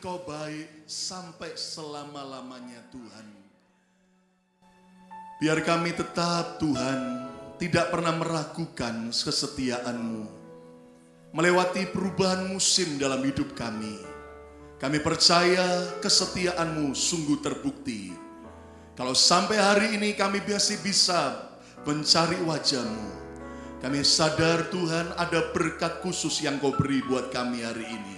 Engkau baik sampai selama-lamanya Tuhan. Biar kami tetap Tuhan tidak pernah meragukan kesetiaan-Mu. Melewati perubahan musim dalam hidup kami. Kami percaya kesetiaan-Mu sungguh terbukti. Kalau sampai hari ini kami masih bisa mencari wajah-Mu. Kami sadar Tuhan ada berkat khusus yang Kau beri buat kami hari ini.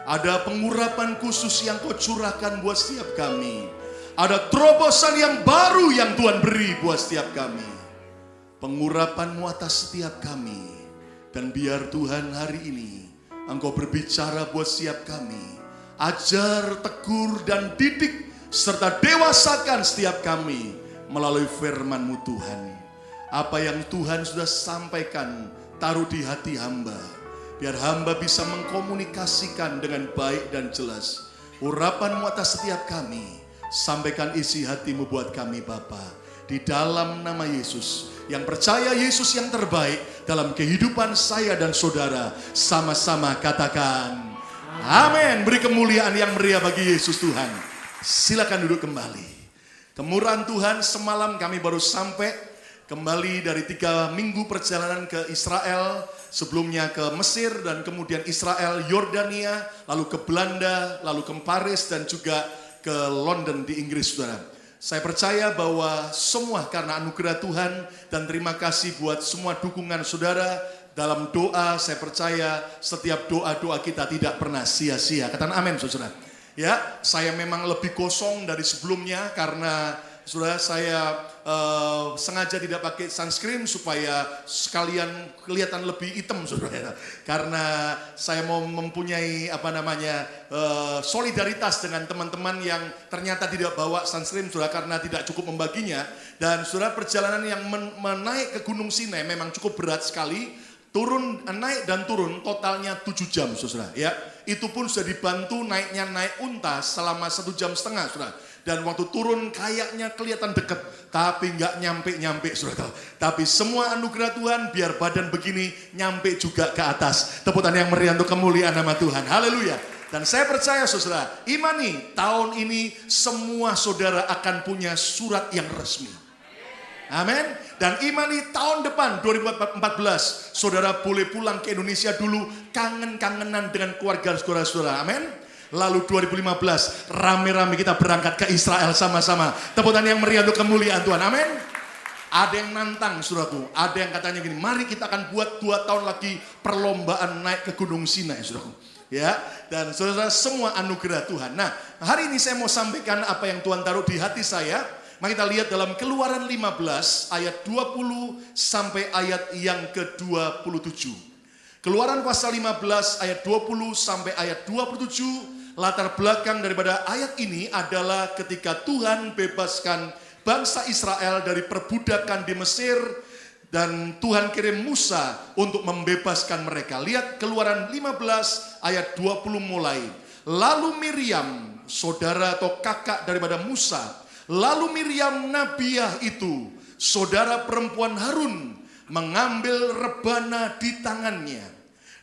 Ada pengurapan khusus yang Kau curahkan buat setiap kami. Ada terobosan yang baru yang Tuhan beri buat setiap kami. Pengurapan-Mu atas setiap kami. Dan biar Tuhan hari ini Engkau berbicara buat setiap kami. Ajar, tegur, dan didik serta dewasakan setiap kami melalui firman-Mu Tuhan. Apa yang Tuhan sudah sampaikan taruh di hati hamba. Biar hamba bisa mengkomunikasikan dengan baik dan jelas. Urapan-Mu atas setiap kami. Sampaikan isi hati-Mu buat kami Bapa. Di dalam nama Yesus. Yang percaya Yesus yang terbaik dalam kehidupan saya dan saudara. Sama-sama katakan amin. Beri kemuliaan yang meriah bagi Yesus Tuhan. Silakan duduk kembali. Kemurahan Tuhan, semalam kami baru sampai kembali dari 3 minggu perjalanan ke Israel. Sebelumnya ke Mesir dan kemudian Israel, Yordania, lalu ke Belanda, lalu ke Paris dan juga ke London di Inggris, saudara. Saya percaya bahwa semua karena anugerah Tuhan dan terima kasih buat semua dukungan saudara dalam doa. Saya percaya setiap doa-doa kita tidak pernah sia-sia. Katakan amin, saudara. Ya, saya memang lebih kosong dari sebelumnya karena saudara saya sengaja tidak pakai sunscreen supaya sekalian kelihatan lebih hitam, saudara. Karena saya mau mempunyai solidaritas dengan teman-teman yang ternyata tidak bawa sunscreen, saudara, karena tidak cukup membaginya. Dan saudara, perjalanan yang menaik ke Gunung Sinai memang cukup berat sekali. Naik dan turun totalnya 7 jam, saudara. Ya, itu pun sudah dibantu naik unta selama 1,5 jam, saudara. Dan waktu turun kayaknya kelihatan dekat, tapi nggak nyampe, saudara. Tapi semua anugerah Tuhan, biar badan begini nyampe juga ke atas. Tepuk tangan yang meriah untuk kemuliaan nama Tuhan. Haleluya. Dan saya percaya, saudara, imani tahun ini semua saudara akan punya surat yang resmi. Amin. Dan imani tahun depan 2014 saudara boleh pulang ke Indonesia dulu, kangen-kangenan dengan keluarga saudara-saudara. Amin. Lalu 2015 rame-rame kita berangkat ke Israel sama-sama. Tepuk tangan yang meriah untuk kemuliaan Tuhan. Amin. Ada yang nantang, saudaraku. Ada yang katanya gini, mari kita akan buat 2 tahun lagi perlombaan naik ke Gunung Sinai, saudaraku. Ya, dan saudara semua anugerah Tuhan. Nah, hari ini saya mau sampaikan apa yang Tuhan taruh di hati saya. Mari kita lihat dalam Keluaran 15 ayat 20 sampai ayat yang ke-27. Keluaran pasal 15 ayat 20 sampai ayat 27. Latar belakang daripada ayat ini adalah ketika Tuhan bebaskan bangsa Israel dari perbudakan di Mesir. Dan Tuhan kirim Musa untuk membebaskan mereka. Lihat Keluaran 15 ayat 20 mulai. Lalu Miriam, saudara atau kakak daripada Musa. Lalu Miriam Nabiah itu, saudara perempuan Harun, mengambil rebana di tangannya.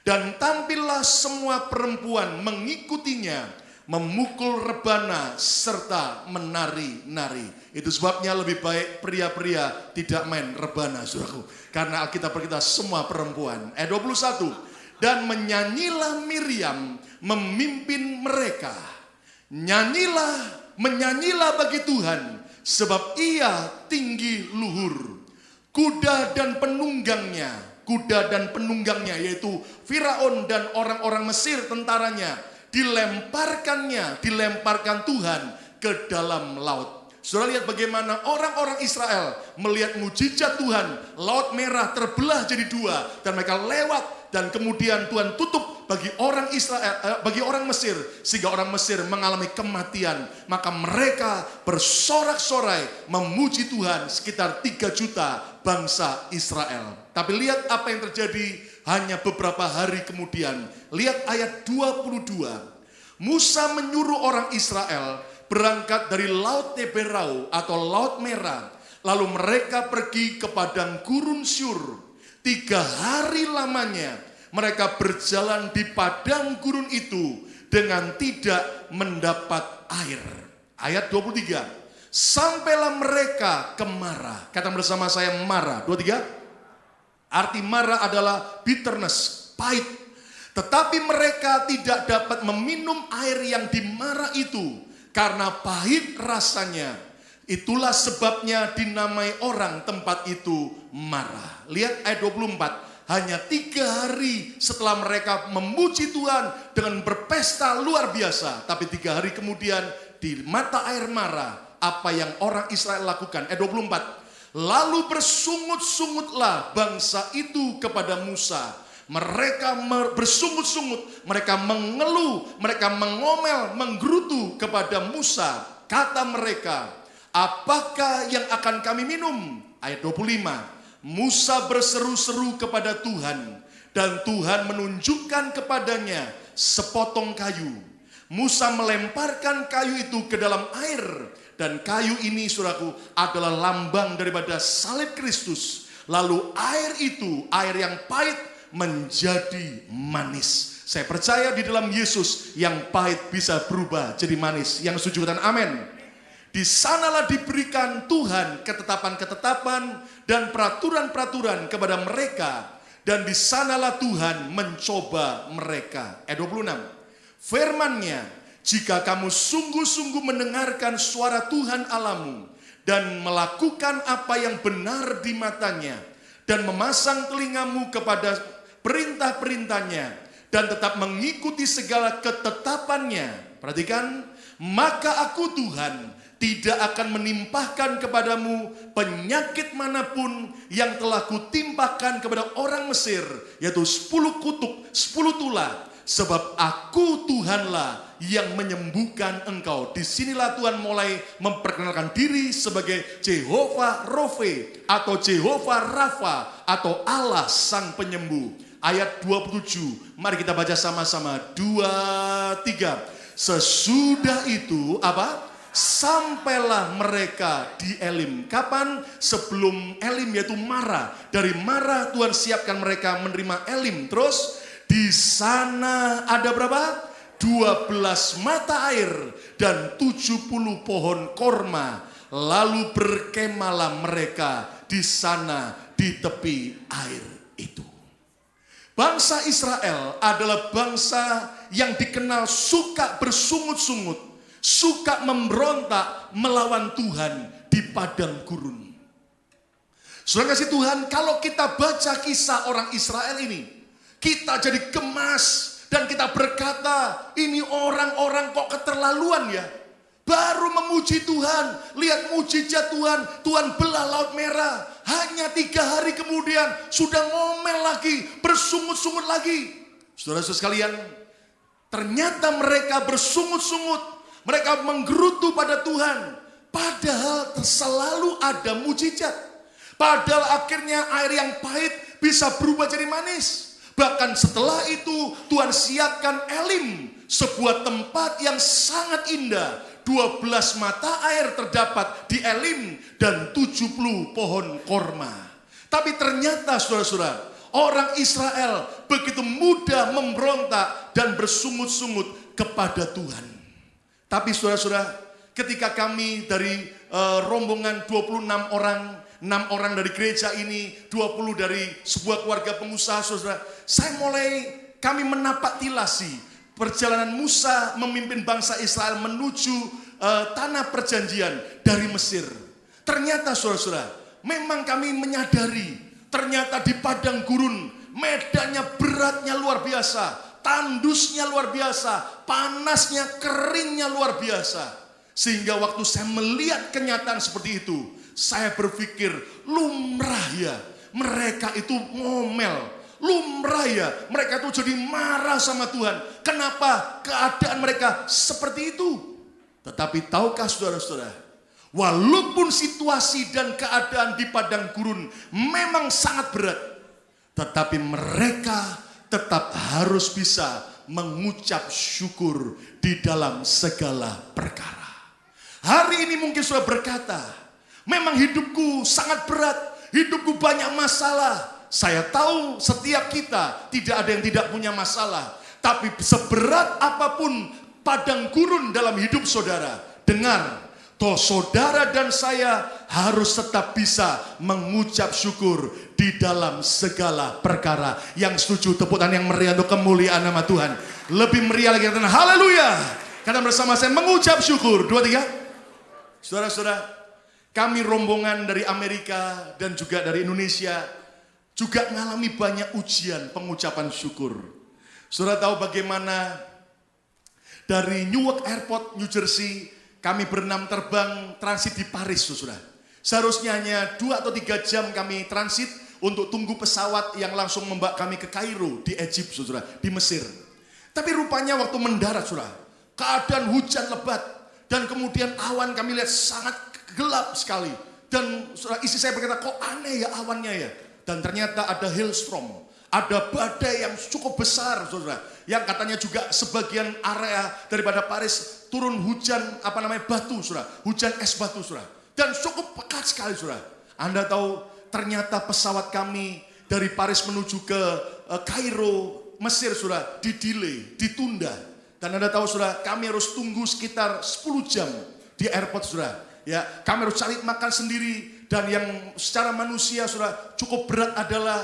Dan tampillah semua perempuan mengikutinya, memukul rebana serta menari-nari. Itu sebabnya lebih baik pria-pria tidak main rebana, saudaraku. Karena Alkitab berkata semua perempuan. Ayat 21. Dan menyanyilah Miriam memimpin mereka. Menyanyilah bagi Tuhan, sebab ia tinggi luhur. Kuda dan penunggangnya, yaitu Firaun dan orang-orang Mesir tentaranya, dilemparkan Tuhan ke dalam laut. Saudara lihat bagaimana orang-orang Israel melihat mujizat Tuhan. Laut Merah terbelah jadi 2 dan mereka lewat, dan kemudian Tuhan tutup bagi orang Israel, bagi orang Mesir, sehingga orang Mesir mengalami kematian. Maka mereka bersorak-sorai memuji Tuhan, sekitar 3 juta bangsa Israel. Tapi lihat apa yang terjadi hanya beberapa hari kemudian. Lihat ayat 22. Musa menyuruh orang Israel berangkat dari Laut Teberau atau Laut Merah. Lalu mereka pergi ke padang gurun Syur. 3 hari lamanya mereka berjalan di padang gurun itu dengan tidak mendapat air. Ayat 23. Sampailah mereka ke Mara. Kata bersama saya Mara. 23. Arti Mara adalah bitterness, pahit. Tetapi mereka tidak dapat meminum air yang di Mara itu karena pahit rasanya. Itulah sebabnya dinamai orang tempat itu Mara. Lihat ayat 24. Hanya 3 hari setelah mereka memuji Tuhan dengan berpesta luar biasa. Tapi 3 hari kemudian di mata air Mara, apa yang orang Israel lakukan? Ayat 24. Lalu bersungut-sungutlah bangsa itu kepada Musa. Mereka bersungut-sungut, mereka mengeluh, mereka mengomel, menggerutu kepada Musa. Kata mereka, apakah yang akan kami minum? Ayat 25. Musa berseru-seru kepada Tuhan, dan Tuhan menunjukkan kepadanya sepotong kayu. Musa melemparkan kayu itu ke dalam air, dan kayu ini, saudaraku, adalah lambang daripada salib Kristus. Lalu air itu, air yang pahit, menjadi manis. Saya percaya di dalam Yesus yang pahit bisa berubah jadi manis. Yang setuju dan amin. Di sanalah diberikan Tuhan ketetapan-ketetapan dan peraturan-peraturan kepada mereka, dan di sanalah Tuhan mencoba mereka. Ayat 26. Firman-Nya, jika kamu sungguh-sungguh mendengarkan suara Tuhan Allahmu dan melakukan apa yang benar di matanya, dan memasang telingamu kepada perintah-perintahnya, dan tetap mengikuti segala ketetapannya, perhatikan, maka aku Tuhan tidak akan menimpahkan kepadamu penyakit manapun yang telah kutimpahkan kepada orang Mesir, yaitu 10 kutuk, 10 tulah. Sebab aku Tuhanlah yang menyembuhkan engkau. Disinilah Tuhan mulai memperkenalkan diri sebagai Jehovah Rofe atau Jehovah Rafa atau Allah Sang Penyembuh. Ayat 27, mari kita baca sama-sama. 2, 3. Sesudah itu apa? Sampailah mereka di Elim. Kapan? Sebelum Elim, yaitu Mara. Dari Mara Tuhan siapkan mereka menerima Elim. Terus di sana ada berapa? 12 mata air dan 70 pohon korma. Lalu berkemalah mereka di sana di tepi air itu. Bangsa Israel adalah bangsa yang dikenal suka bersungut-sungut, suka memberontak melawan Tuhan di padang gurun. Saudara kasih Tuhan, kalau kita baca kisah orang Israel ini, kita jadi gemas dan kita berkata, ini orang-orang kok keterlaluan ya. Baru memuji Tuhan, lihat mujizat Tuhan, Tuhan belah Laut Merah. Hanya 3 hari kemudian sudah ngomel lagi, bersungut-sungut lagi. Saudara-saudara sekalian, ternyata mereka bersungut-sungut. Mereka menggerutu pada Tuhan. Padahal selalu ada mujizat. Padahal akhirnya air yang pahit bisa berubah jadi manis. Bahkan setelah itu Tuhan siapkan Elim, sebuah tempat yang sangat indah. 12 mata air terdapat di Elim dan 70 pohon korma. Tapi ternyata saudara-saudara, orang Israel begitu mudah memberontak dan bersungut-sungut kepada Tuhan. Tapi saudara-saudara, ketika kami dari rombongan 26 orang, 6 orang dari gereja ini, 20 dari sebuah keluarga pengusaha, saudara, kami menapaktilasi perjalanan Musa memimpin bangsa Israel menuju tanah perjanjian dari Mesir. Ternyata saudara-saudara, memang kami menyadari, ternyata di padang gurun, medannya beratnya luar biasa, tandusnya luar biasa, panasnya, keringnya luar biasa. Sehingga waktu saya melihat kenyataan seperti itu, saya berpikir, lumrah ya, mereka itu ngomel. Lumrah ya, mereka itu jadi marah sama Tuhan. Kenapa keadaan mereka seperti itu? Tetapi tahukah saudara-saudara, walaupun situasi dan keadaan di padang gurun memang sangat berat, tetapi mereka tetap harus bisa mengucap syukur di dalam segala perkara. Hari ini mungkin sudah berkata, memang hidupku sangat berat, hidupku banyak masalah. Saya tahu setiap kita tidak ada yang tidak punya masalah. Tapi seberat apapun padang gurun dalam hidup saudara, dengar, toh saudara dan saya harus tetap bisa mengucap syukur di dalam segala perkara. Yang setuju tepuk tangan yang meriah untuk kemuliaan nama Tuhan. Lebih meriah lagi, katakan haleluya. Kata bersama saya, mengucap syukur. 2, 3. Saudara-saudara, kami rombongan dari Amerika dan juga dari Indonesia juga mengalami banyak ujian pengucapan syukur. Saudara tahu bagaimana dari Newark Airport, New Jersey, kami berenam terbang transit di Paris, saudara. Seharusnya hanya 2 atau 3 jam kami transit untuk tunggu pesawat yang langsung membawa kami ke Kairo di Egypt, saudara, di Mesir. Tapi rupanya waktu mendarat, saudara, keadaan hujan lebat dan kemudian awan kami lihat sangat gelap sekali. Dan saudara, istri saya berkata, kok aneh ya awannya ya. Dan ternyata ada hailstorm, ada badai yang cukup besar, saudara. Yang katanya juga sebagian area daripada Paris turun hujan batu, saudara. Hujan es batu, saudara. Dan cukup pekat sekali, saudara. Anda tahu ternyata pesawat kami dari Paris menuju ke Kairo, Mesir, saudara, di-delay, ditunda. Dan Anda tahu, saudara, kami harus tunggu sekitar 10 jam di airport, saudara. Ya, kami harus cari makan sendiri. Dan yang secara manusia, saudara, cukup berat adalah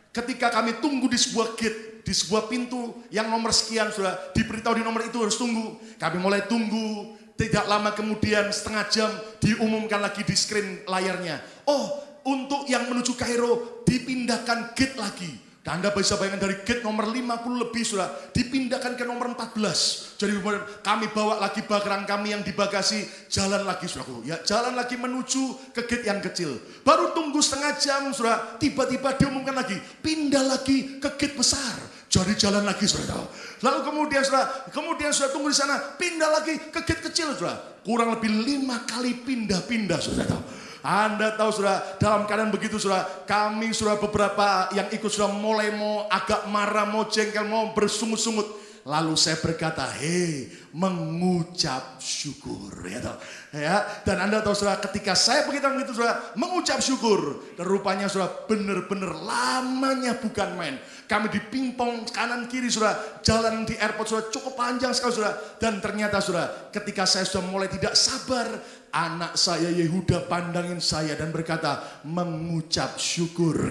ketika kami tunggu di sebuah gate, di sebuah pintu yang nomor sekian, saudara, diberitahu di nomor itu harus tunggu. Kami mulai tunggu, tidak lama kemudian setengah jam diumumkan lagi di screen layarnya. Oh, untuk yang menuju Kairo dipindahkan gate lagi. Dan Anda bisa bayangkan dari gate nomor 50 lebih, saudara, dipindahkan ke nomor 14. Jadi kami bawa lagi barang kami yang di bagasi, jalan lagi, saudaraku. Ya, jalan lagi menuju ke gate yang kecil. Baru tunggu setengah jam, saudara, tiba-tiba diumumkan lagi, pindah lagi ke gate besar. Jadi jalan lagi, saudara. Lalu kemudian saudara tunggu di sana, pindah lagi ke gate kecil, saudara. Kurang lebih 5 kali pindah-pindah, saudara. Anda tahu, saudara, dalam keadaan begitu, saudara, kami, saudara, beberapa yang ikut sudah mulai mau agak marah, mau jengkel, mau bersungut-sungut. Lalu saya berkata, hei, mengucap syukur, ya. Dan Anda tahu, saudara, ketika saya begitu, saudara, mengucap syukur, dan rupanya, saudara, benar-benar lamanya bukan main. Kami dipingpong kanan kiri, saudara, jalan di airport, saudara, cukup panjang sekali, saudara. Dan ternyata, saudara, ketika saya sudah mulai tidak sabar, anak saya Yehuda pandangin saya dan berkata, mengucap syukur.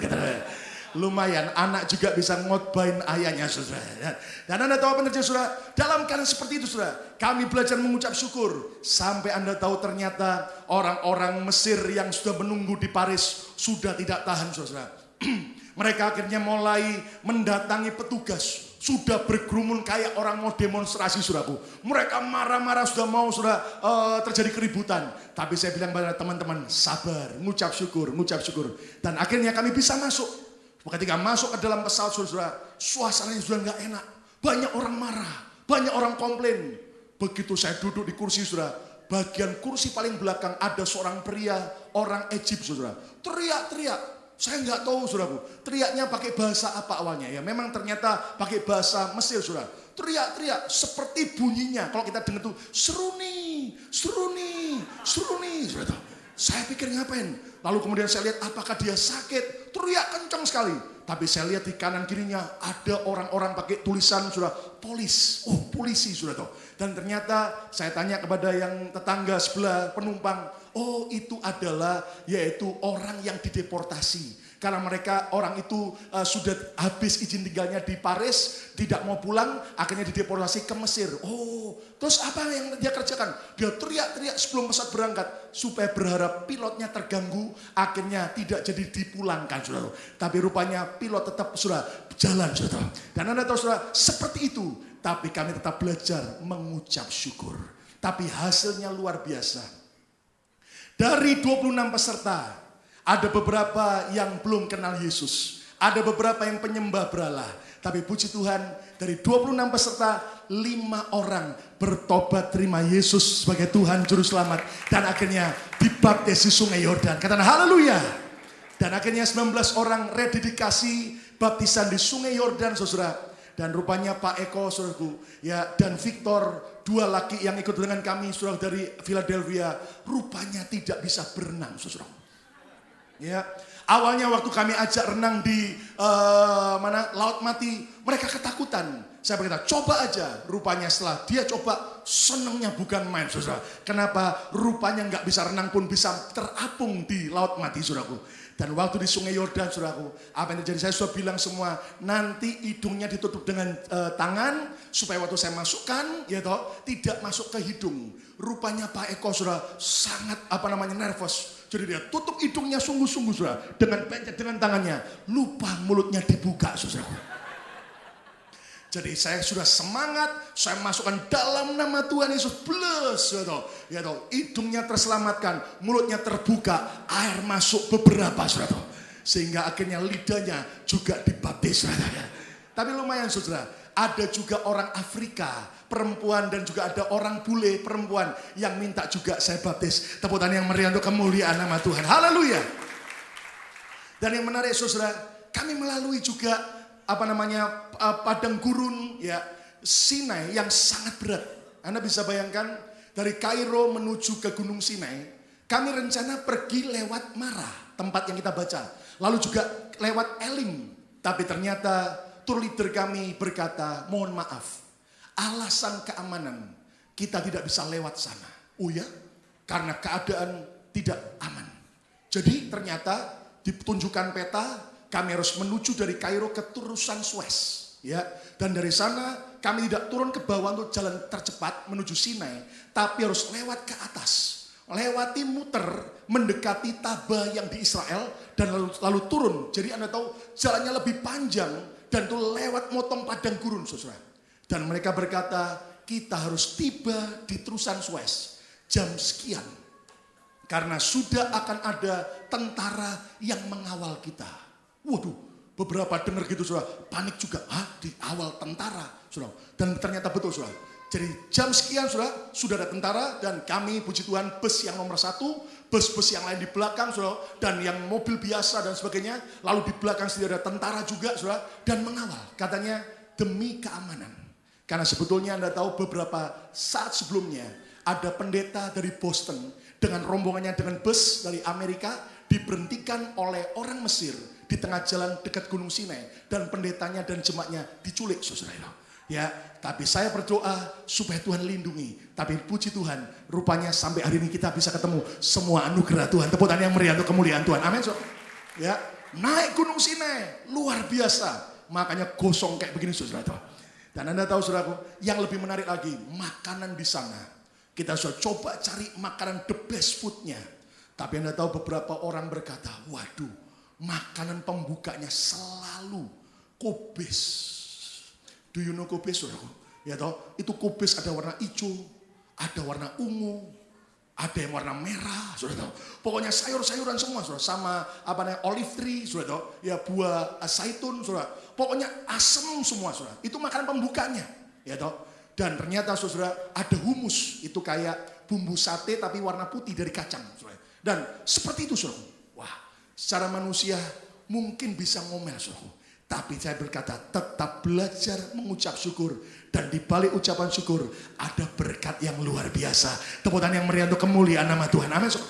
Lumayan, anak juga bisa ngotbahin ayahnya, saudara. Dan Anda tahu apa yang terjadi, saudara? Dalam keadaan seperti itu, saudara, kami belajar mengucap syukur. Sampai Anda tahu ternyata orang-orang Mesir yang sudah menunggu di Paris sudah tidak tahan, saudara. Mereka akhirnya mulai mendatangi petugas. Sudah berkerumun kayak orang mau demonstrasi, saudaraku. Mereka marah-marah, sudah mau, saudara, terjadi keributan. Tapi saya bilang pada teman-teman, sabar, ngucap syukur. Dan akhirnya kami bisa masuk. Ketika masuk ke dalam pesawat, saudara, suasananya sudah nggak enak. Banyak orang marah, banyak orang komplain. Begitu saya duduk di kursi, saudara, bagian kursi paling belakang ada seorang pria, orang Egypt, saudara. Teriak-teriak. Saya nggak tahu, saudaraku, teriaknya pakai bahasa apa awalnya. Ya memang ternyata pakai bahasa Mesir, saudara. Teriak-teriak seperti bunyinya. Kalau kita dengar tuh, seruni, saudara. Saya pikir ngapain? Lalu kemudian saya lihat apakah dia sakit. Teriak kencang sekali. Tapi saya lihat di kanan kirinya ada orang-orang pakai tulisan, saudara, polis. Oh, polisi, saudara. Dan ternyata saya tanya kepada yang tetangga sebelah penumpang, oh itu adalah yaitu orang yang dideportasi. Karena mereka orang itu sudah habis izin tinggalnya di Paris, tidak mau pulang, akhirnya dideportasi ke Mesir. Oh, terus apa yang dia kerjakan? Dia teriak-teriak sebelum pesawat berangkat supaya berharap pilotnya terganggu, akhirnya tidak jadi dipulangkan, saudara. Tapi rupanya pilot tetap, saudara, jalan, saudara. Dan Anda tahu, saudara, seperti itu. Tapi kami tetap belajar mengucap syukur. Tapi hasilnya luar biasa. Dari 26 peserta, ada beberapa yang belum kenal Yesus. Ada beberapa yang penyembah berhala. Tapi puji Tuhan, dari 26 peserta, 5 orang bertobat terima Yesus sebagai Tuhan Juru Selamat. Dan akhirnya dibaptis di Sungai Yordan. Katakan haleluya. Dan akhirnya 19 orang rededikasi baptisan di Sungai Yordan, saudara. Dan rupanya Pak Eko, saudaraku, ya, dan Victor, 2 laki yang ikut dengan kami, saudara, dari Philadelphia, rupanya tidak bisa berenang, saudara. Ya, Awalnya waktu kami ajak renang di Laut Mati, mereka ketakutan. Saya berkata, coba aja. Rupanya setelah dia coba, senangnya bukan main, saudara. Kenapa? Rupanya nggak bisa renang pun bisa terapung di Laut Mati, saudaraku. Dan waktu di Sungai Yordan, saudaraku, apa yang terjadi? Saya sudah bilang semua, nanti hidungnya ditutup dengan tangan, supaya waktu saya masukkan, ya toh, tidak masuk ke hidung. Rupanya Pak Eko, saudara, sangat nervous. Jadi dia tutup hidungnya sungguh-sungguh, saudara, dengan pencet dengan tangannya. Lupa mulutnya dibuka, saudara. Jadi saya sudah semangat, saya masukkan dalam nama Tuhan Yesus, plus, ya toh, hidungnya terselamatkan, mulutnya terbuka, air masuk beberapa, saudara. Sehingga akhirnya lidahnya juga dibaptis, saudara. Tapi lumayan, saudara, ada juga orang Afrika, perempuan, dan juga ada orang bule perempuan yang minta juga saya baptis. Tepuk tangan yang meriah untuk kemuliaan nama Tuhan. Haleluya. Dan yang menarik, saudara, kami melalui juga padang gurun ya Sinai yang sangat berat. Anda bisa bayangkan dari Kairo menuju ke Gunung Sinai, kami rencana pergi lewat Mara, tempat yang kita baca, lalu juga lewat Elim. Tapi ternyata tour leader kami berkata, mohon maaf, alasan keamanan kita tidak bisa lewat sana. Oh ya, karena keadaan tidak aman. Jadi ternyata ditunjukkan peta, kami harus menuju dari Kairo ke Terusan Suez, ya. Dan dari sana kami tidak turun ke bawah untuk jalan tercepat menuju Sinai, tapi harus lewat ke atas, lewati muter, mendekati Tabah yang di Israel, dan lalu turun. Jadi Anda tahu jalannya lebih panjang dan itu lewat motong padang gurun, saudara. Dan mereka berkata, kita harus tiba di Terusan Suez jam sekian, karena sudah akan ada tentara yang mengawal kita. Waduh, beberapa dengar gitu, saudara, panik juga. Di awal tentara, saudara. Dan ternyata betul, saudara. Jadi jam sekian, saudara, sudah ada tentara, dan kami, puji Tuhan, bus yang nomor 1, bus-bus yang lain di belakang, saudara, dan yang mobil biasa dan sebagainya. Lalu di belakang sudah ada tentara juga, saudara, dan mengawal. Katanya demi keamanan. Karena sebetulnya Anda tahu beberapa saat sebelumnya ada pendeta dari Boston dengan rombongannya dengan bus dari Amerika diberhentikan oleh orang Mesir di tengah jalan dekat Gunung Sinai, dan pendetanya dan jemaatnya diculik, saudara. Ya, tapi saya berdoa supaya Tuhan lindungi. Tapi puji Tuhan, rupanya sampai hari ini kita bisa ketemu semua anugerah Tuhan. Tepuk tangan yang meriah untuk kemuliaan Tuhan. Amin, saudara. Ya, naik Gunung Sinai luar biasa. Makanya gosong kayak begini, saudara. Dan Anda tahu, saudaraku, yang lebih menarik lagi, makanan di sana. Kita sudah coba cari makanan the best foodnya. Tapi Anda tahu beberapa orang berkata, waduh, makanan pembukanya selalu kubis. Do you know kubis, saudara? Ya toh, itu kubis ada warna hijau, ada warna ungu, ada yang warna merah, saudara tahu. Pokoknya sayur-sayuran semua, saudara. Sama olive tree, saudara tahu. Ya buah zaitun, saudara. Pokoknya asam semua, saudara. Itu makanan pembukanya, ya toh. Dan ternyata, saudara, ada humus. Itu kayak bumbu sate tapi warna putih dari kacang, saudara. Dan seperti itu, saudara. Wah, secara manusia mungkin bisa ngomel, saudara. Tapi saya berkata, tetap belajar mengucap syukur. Dan di balik ucapan syukur, ada berkat yang luar biasa. Tepuk tangan yang meriah untuk kemuliaan nama Tuhan. Amin, saudara.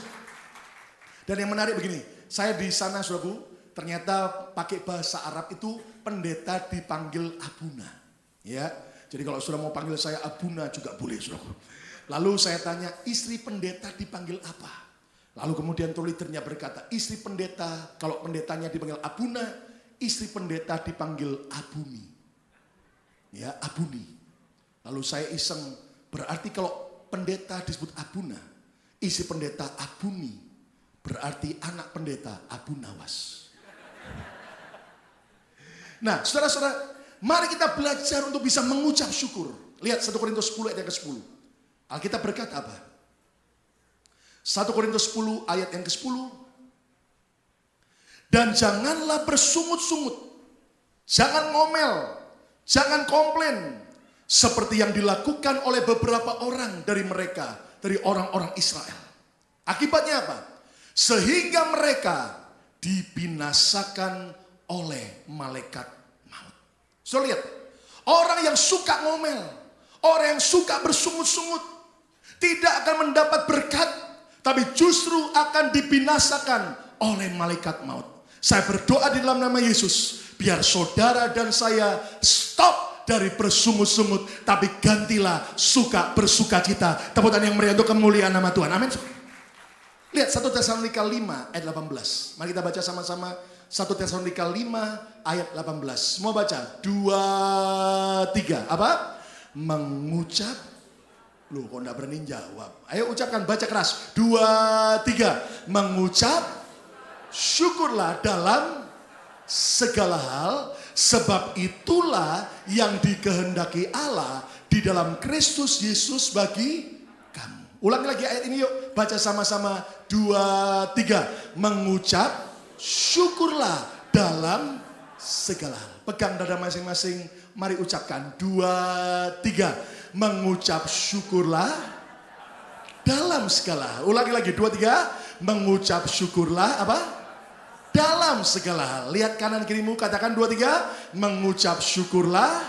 Dan yang menarik begini, saya di sana, saudara, ternyata pakai bahasa Arab itu pendeta dipanggil Abuna. Ya, jadi kalau saudara mau panggil saya Abuna juga boleh, saudara. Lalu saya tanya, istri pendeta dipanggil apa? Lalu kemudian leadernya berkata, istri pendeta, kalau pendetanya dipanggil Abuna, istri pendeta dipanggil Abuni. Ya, Abuni. Lalu saya iseng, berarti kalau pendeta disebut Abuna, istri pendeta Abuni, berarti anak pendeta Abu Nawas. Nah, saudara-saudara, mari kita belajar untuk bisa mengucap syukur. Lihat 1 Korintus 10 ayat yang ke-10. Alkitab berkata apa? 1 Korintus 10 ayat yang ke-10. Dan janganlah bersungut-sungut, jangan ngomel, jangan komplain, seperti yang dilakukan oleh beberapa orang dari mereka, dari orang-orang Israel. Akibatnya apa? Sehingga mereka dibinasakan oleh malaikat maut. So lihat, orang yang suka ngomel, orang yang suka bersungut-sungut, tidak akan mendapat berkat, tapi justru akan dibinasakan oleh malaikat maut. Saya berdoa di dalam nama Yesus, biar saudara dan saya stop dari bersungut-sungut, tapi gantilah bersuka cita. Tepuk tangan yang meriah untuk kemuliaan nama Tuhan. Amin. Lihat 1 Tesalonika 5 ayat 18. Mari kita baca sama-sama 1 Tesalonika 5 ayat 18. Semua baca. 2, 3. Apa? Mengucap. Loh kok enggak berani jawab. Ayo ucapkan, baca keras. 2, 3. Mengucap syukurlah dalam segala hal, sebab itulah yang dikehendaki Allah di dalam Kristus Yesus bagi kamu. Ulangi lagi ayat ini yuk, baca sama-sama. 2, 3. Mengucap syukurlah dalam segala hal. Pegang dada masing-masing, mari ucapkan. 2, 3. Mengucap syukurlah dalam segala hal. Ulangi lagi, 2, 3. Mengucap syukurlah apa? Dalam segala hal. Lihat kanan kirimu, katakan 2, 3. Mengucap syukurlah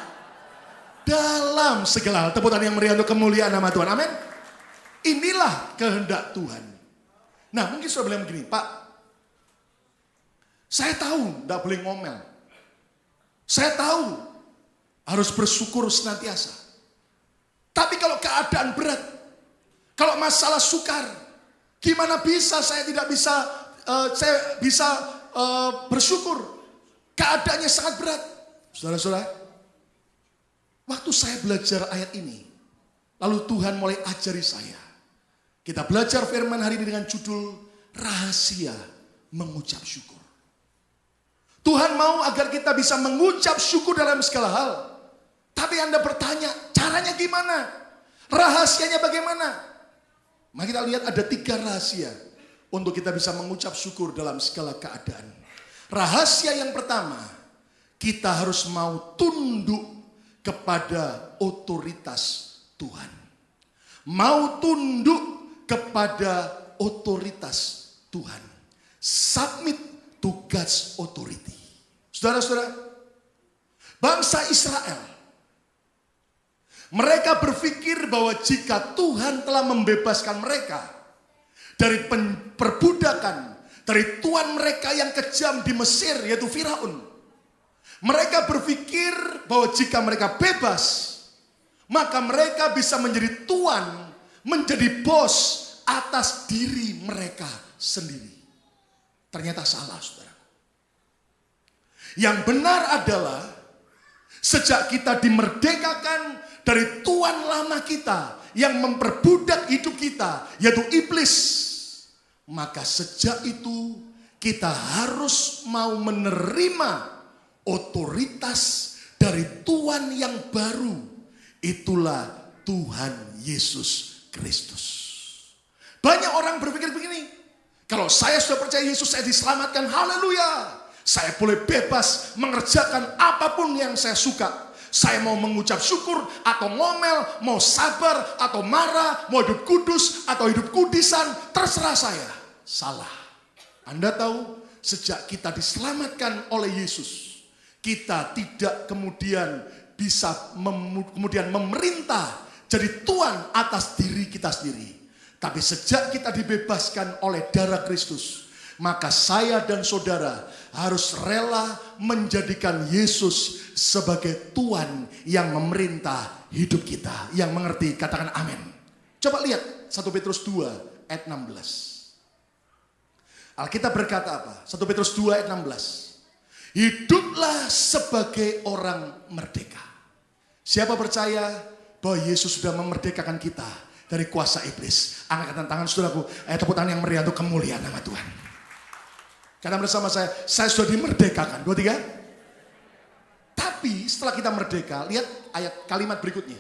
dalam segala hal. Tepuk tangan yang meriah untuk kemuliaan nama Tuhan. Amin. Inilah kehendak Tuhan. Nah mungkin sudah bilang begini, Pak, saya tahu tidak boleh ngomel. Saya tahu harus bersyukur senantiasa. Tapi kalau keadaan berat, kalau masalah sukar, gimana bisa saya tidak bisa, saya bisa bersyukur? Keadaannya sangat berat. Saudara-saudara, waktu saya belajar ayat ini, lalu Tuhan mulai ajari saya. Kita belajar firman hari ini dengan judul rahasia mengucap syukur. Tuhan mau agar kita bisa mengucap syukur dalam segala hal. Tapi Anda bertanya, caranya gimana? Rahasianya bagaimana? Mari kita lihat ada 3 rahasia untuk kita bisa mengucap syukur dalam segala keadaan. Rahasia yang pertama, kita harus mau tunduk kepada otoritas Tuhan. Mau tunduk kepada otoritas Tuhan. Submit to God's authority. Saudara-saudara, bangsa Israel, mereka berpikir bahwa jika Tuhan telah membebaskan mereka dari perbudakan, dari tuan mereka yang kejam di Mesir, yaitu Firaun. Mereka berpikir bahwa jika mereka bebas, maka mereka bisa menjadi tuan, menjadi bos atas diri mereka sendiri. Ternyata salah, saudara. Yang benar adalah sejak kita dimerdekakan dari tuan lama kita yang memperbudak hidup kita, yaitu iblis, maka sejak itu kita harus mau menerima otoritas dari Tuhan yang baru. Itulah Tuhan Yesus Kristus. Banyak orang berpikir begini, kalau saya sudah percaya Yesus, saya diselamatkan, haleluya. Saya boleh bebas mengerjakan apapun yang saya suka. Saya mau mengucap syukur atau ngomel, mau sabar atau marah, mau hidup kudus atau hidup kudisan, terserah saya. Salah. Anda tahu, sejak kita diselamatkan oleh Yesus, kita tidak kemudian bisa kemudian memerintah jadi tuan atas diri kita sendiri. Tapi sejak kita dibebaskan oleh darah Kristus, maka saya dan saudara harus rela menjadikan Yesus sebagai Tuhan yang memerintah hidup kita. Yang mengerti, katakan amin. Coba lihat 1 Petrus 2 ayat 16. Alkitab berkata apa? 1 Petrus 2 ayat 16. Hiduplah sebagai orang merdeka. Siapa percaya bahwa Yesus sudah memerdekakan kita dari kuasa iblis? Angkat tangan saudaraku, tepuk tangan yang meriah untuk kemuliaan nama Tuhan. Kata bersama saya sudah dimerdekakan. 2, 3. Tapi setelah kita merdeka, lihat ayat kalimat berikutnya.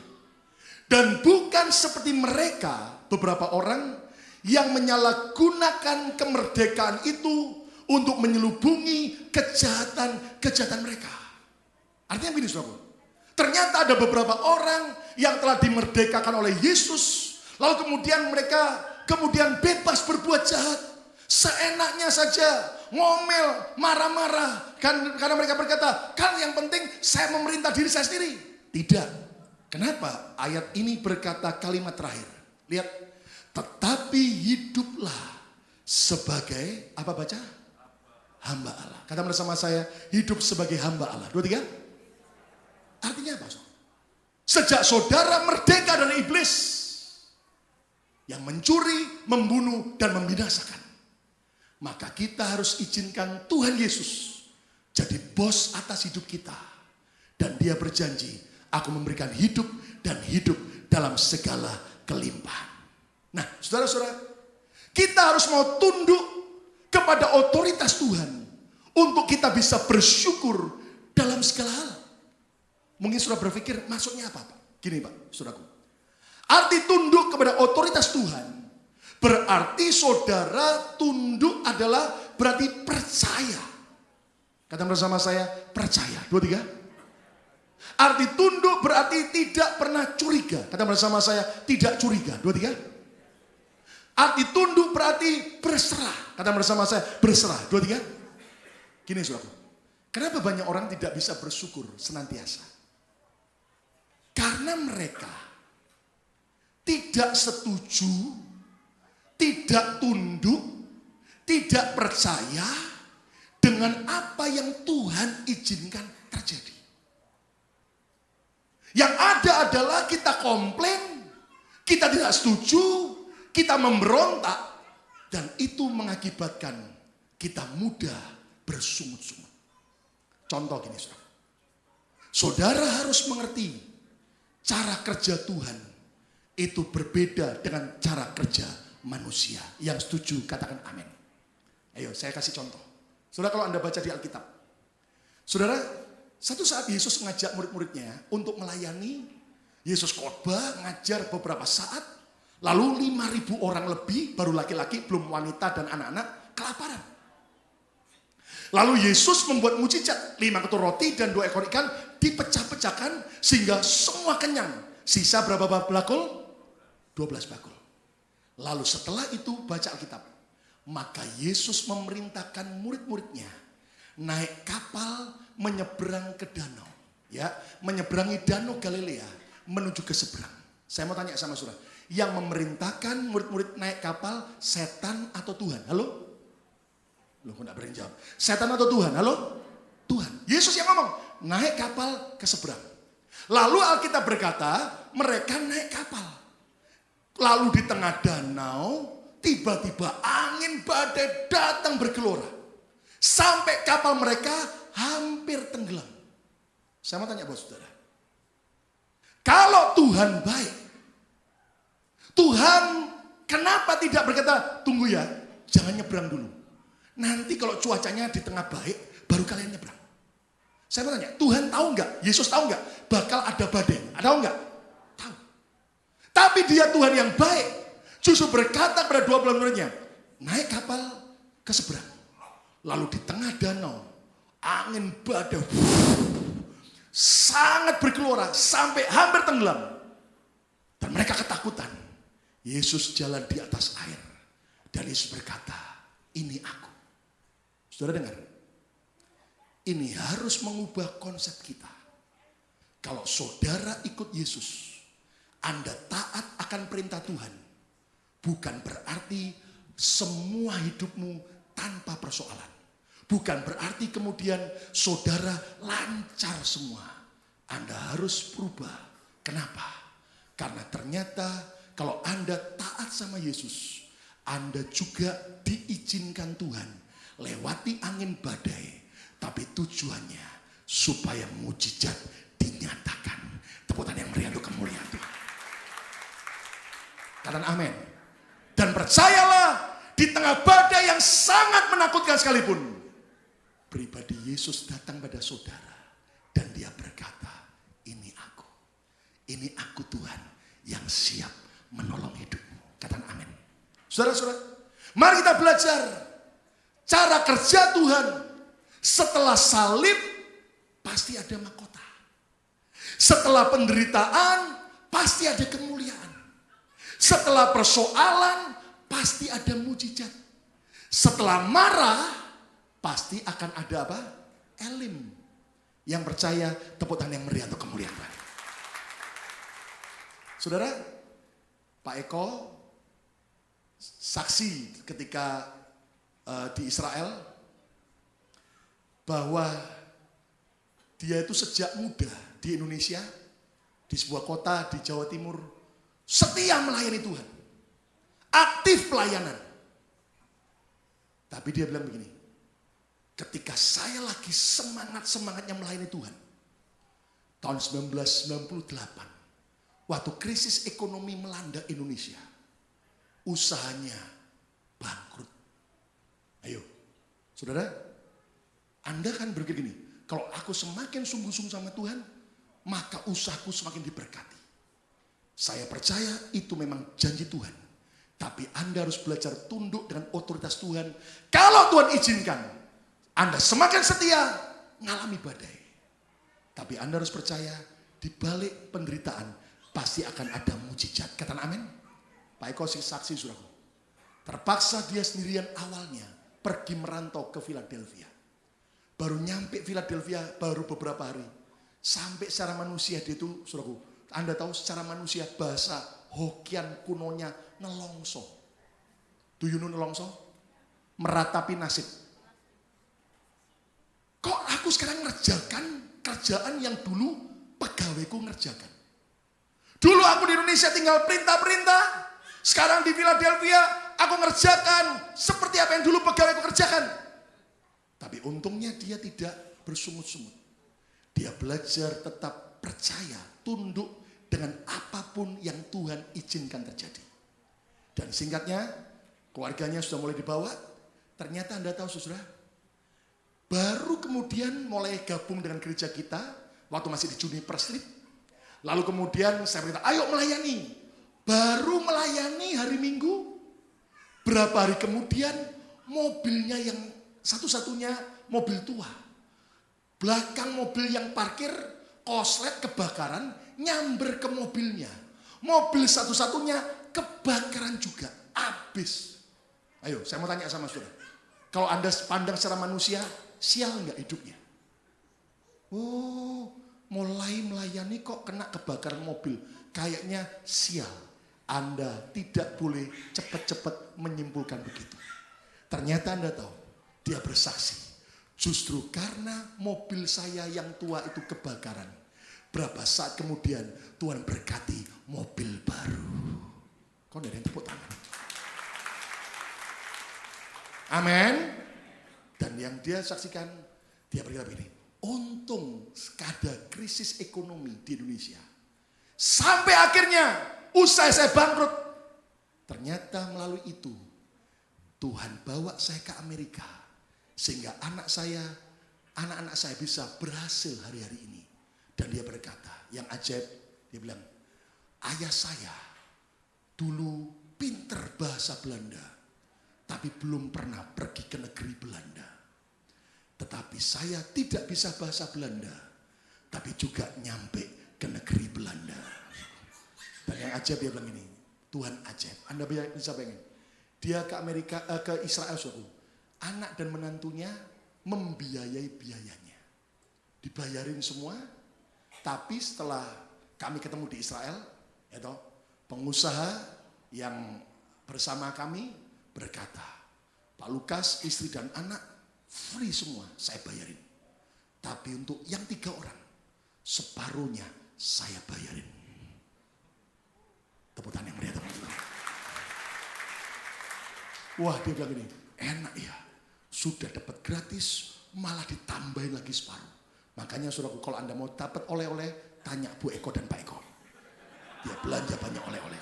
Dan bukan seperti mereka, beberapa orang yang menyalahgunakan kemerdekaan itu untuk menyelubungi kejahatan mereka. Artinya begini saudara. Ternyata ada beberapa orang yang telah dimerdekakan oleh Yesus, lalu kemudian mereka bebas berbuat jahat. Seenaknya saja, ngomel, marah-marah. Karena mereka berkata, kan yang penting saya memerintah diri saya sendiri. Tidak. Kenapa? Ayat ini berkata kalimat terakhir. Lihat. Tetapi hiduplah sebagai, apa baca? hamba Allah. Kata bersama saya, hidup sebagai hamba Allah. 2, 3. Artinya apa? Sejak saudara merdeka dari iblis yang mencuri, membunuh, dan membinasakan, maka kita harus izinkan Tuhan Yesus jadi bos atas hidup kita. Dan dia berjanji, aku memberikan hidup dan hidup dalam segala kelimpahan. Nah, saudara-saudara, kita harus mau tunduk kepada otoritas Tuhan untuk kita bisa bersyukur dalam segala hal. Mungkin saudara berpikir, maksudnya apa, Pak? Gini, Pak, saudaraku. Arti tunduk kepada otoritas Tuhan berarti saudara tunduk adalah berarti percaya. Kata bersama saya, percaya. 2, 3. Arti tunduk berarti tidak pernah curiga. Kata bersama saya, tidak curiga. 2, 3. Arti tunduk berarti berserah. Kata bersama saya, berserah. 2, 3. Gini saudaraku, kenapa banyak orang tidak bisa bersyukur senantiasa? Karena mereka tidak setuju, tidak tunduk, tidak percaya dengan apa yang Tuhan izinkan terjadi. Yang ada adalah kita komplain, kita tidak setuju, kita memberontak, dan itu mengakibatkan kita mudah bersungut-sungut. Contoh gini, saudara. Saudara harus mengerti cara kerja Tuhan itu berbeda dengan cara kerja manusia. Yang setuju katakan amin. Ayo saya kasih contoh. Saudara, kalau Anda baca di Alkitab, saudara, satu saat Yesus mengajak murid-muridnya untuk melayani. Yesus khotbah, ngajar beberapa saat, lalu 5.000 orang lebih, baru laki-laki, belum wanita dan anak-anak, kelaparan. Lalu Yesus membuat mujizat, 5 ketur roti dan 2 ekor ikan dipecah-pecahkan sehingga semua kenyang. Sisa berapa bakul? 12 bakul. Lalu setelah itu baca Alkitab, maka Yesus memerintahkan murid-muridnya naik kapal menyeberang ke danau, ya, menyeberangi danau Galilea menuju ke seberang. Saya mau tanya sama saudara, yang memerintahkan murid-murid naik kapal setan atau Tuhan? Halo? Loh, kok enggak berani jawab? Setan atau Tuhan? Halo? Tuhan. Yesus yang ngomong, naik kapal ke seberang. Lalu Alkitab berkata, mereka naik kapal. Lalu di tengah danau, tiba-tiba angin badai datang bergelora. Sampai kapal mereka hampir tenggelam. Saya mau tanya buat saudara. Kalau Tuhan baik, Tuhan kenapa tidak berkata, tunggu ya, jangan nyebrang dulu. Nanti kalau cuacanya di tengah baik, baru kalian nyebrang. Saya mau tanya, Tuhan tahu nggak? Yesus tahu nggak? Bakal ada badai. Tahu nggak? Tahu. Tapi dia Tuhan yang baik. Justru berkata kepada 12 muridnya, naik kapal ke seberang. Lalu di tengah danau, angin badai sangat bergelora sampai hampir tenggelam. Dan mereka ketakutan. Yesus jalan di atas air. Dan Yesus berkata, ini aku. Saudara dengar, ini harus mengubah konsep kita. Kalau saudara ikut Yesus, Anda taat akan perintah Tuhan, bukan berarti semua hidupmu tanpa persoalan. Bukan berarti kemudian saudara lancar semua. Anda harus berubah. Kenapa? Karena ternyata kalau Anda taat sama Yesus, Anda juga diizinkan Tuhan lewati angin badai, tapi tujuannya supaya mujizat dinyatakan. Tepuk tangan yang meriah untuk kemuliaan Tuhan. Katakan amin. Dan percayalah, di tengah badai yang sangat menakutkan sekalipun, pribadi Yesus datang pada saudara dan dia berkata, ini aku. Ini aku Tuhan yang siap menolong hidupmu. Katakan amin. Saudara-saudara, mari kita belajar cara kerja Tuhan. Setelah salib, pasti ada mahkota. Setelah penderitaan, pasti ada kemuliaan. Setelah persoalan, pasti ada mujizat. Setelah marah, pasti akan ada apa? Elim. Yang percaya, tepuk tangan yang meriah untuk kemuliaan Tuhan. Saudara, Pak Eko saksi ketika di Israel, bahwa dia itu sejak muda di Indonesia, di sebuah kota di Jawa Timur, setia melayani Tuhan. Aktif pelayanan. Tapi dia bilang begini, ketika saya lagi semangat-semangatnya melayani Tuhan, tahun 1998, waktu krisis ekonomi melanda Indonesia, usahanya bangkrut. Ayo, saudara, Anda kan berpikir gini, kalau aku semakin sungguh-sungguh sama Tuhan, maka usahaku semakin diberkati. Saya percaya itu memang janji Tuhan. Tapi Anda harus belajar tunduk dengan otoritas Tuhan. Kalau Tuhan izinkan, Anda semakin setia, ngalami badai. Tapi Anda harus percaya, di balik penderitaan, pasti akan ada mujizat. Katakan amin. Pak Eko saksi saudaraku. Terpaksa dia sendirian awalnya pergi merantau ke Philadelphia. Baru nyampe Philadelphia baru beberapa hari. Sampai secara manusia dia itu, saudaraku, Anda tahu secara manusia bahasa Hokian kunonya nelongso. Do you know nelongso? Meratapi nasib. Kok aku sekarang ngerjakan kerjaan yang dulu pegawaiku ngerjakan. Dulu aku di Indonesia tinggal perintah-perintah. Sekarang di Philadelphia aku ngerjakan seperti apa yang dulu pegawaiku kerjakan. Tapi untungnya dia tidak bersungut-sungut. Dia belajar tetap percaya, tunduk dengan apapun yang Tuhan izinkan terjadi. Dan singkatnya, keluarganya sudah mulai dibawa. Ternyata Anda tahu saudara, baru kemudian mulai gabung dengan gereja kita, waktu masih di Juniper Street. Lalu kemudian saya berkata, ayo melayani. Baru melayani hari Minggu, berapa hari kemudian mobilnya yang satu-satunya mobil tua. Belakang mobil yang parkir, koslet kebakaran, nyamber ke mobilnya. Mobil satu-satunya kebakaran juga, habis. Ayo, saya mau tanya sama saudara. Kalau Anda pandang secara manusia, sial nggak hidupnya? Oh, mulai melayani kok kena kebakaran mobil. Kayaknya sial. Anda tidak boleh cepat-cepat menyimpulkan begitu. Ternyata Anda tahu, dia bersaksi. Justru karena mobil saya yang tua itu kebakaran. Berapa saat kemudian Tuhan berkati mobil baru. Kok ada yang tepuk tangan? Amin. Dan yang dia saksikan, dia berkata begini, untung ada krisis ekonomi di Indonesia. Sampai akhirnya usaha saya bangkrut. Ternyata melalui itu, Tuhan bawa saya ke Amerika. Sehingga anak-anak saya bisa berhasil hari-hari ini. Dan dia berkata, yang ajaib, dia bilang, ayah saya dulu pinter bahasa Belanda, tapi belum pernah pergi ke negeri Belanda. Tetapi saya tidak bisa bahasa Belanda, tapi juga nyampe ke negeri Belanda. Dan yang ajaib dia bilang ini, Tuhan ajaib. Anda bisa bayangin, dia ke Amerika, ke Israel, suatu. Anak dan menantunya membiayai biayanya. Dibayarin semua, tapi setelah kami ketemu di Israel, pengusaha yang bersama kami berkata, Pak Lukas, istri dan anak free semua, saya bayarin. Tapi untuk yang 3 orang, separuhnya saya bayarin. Tepuk tangan yang meriah, teman-teman. Wah, dia bilang ini, enak ya. Sudah dapat gratis, malah ditambahin lagi separuh. Makanya saudaraku, kalau Anda mau dapat oleh-oleh, tanya Bu Eko dan Pak Eko. Dia belanja banyak oleh-oleh.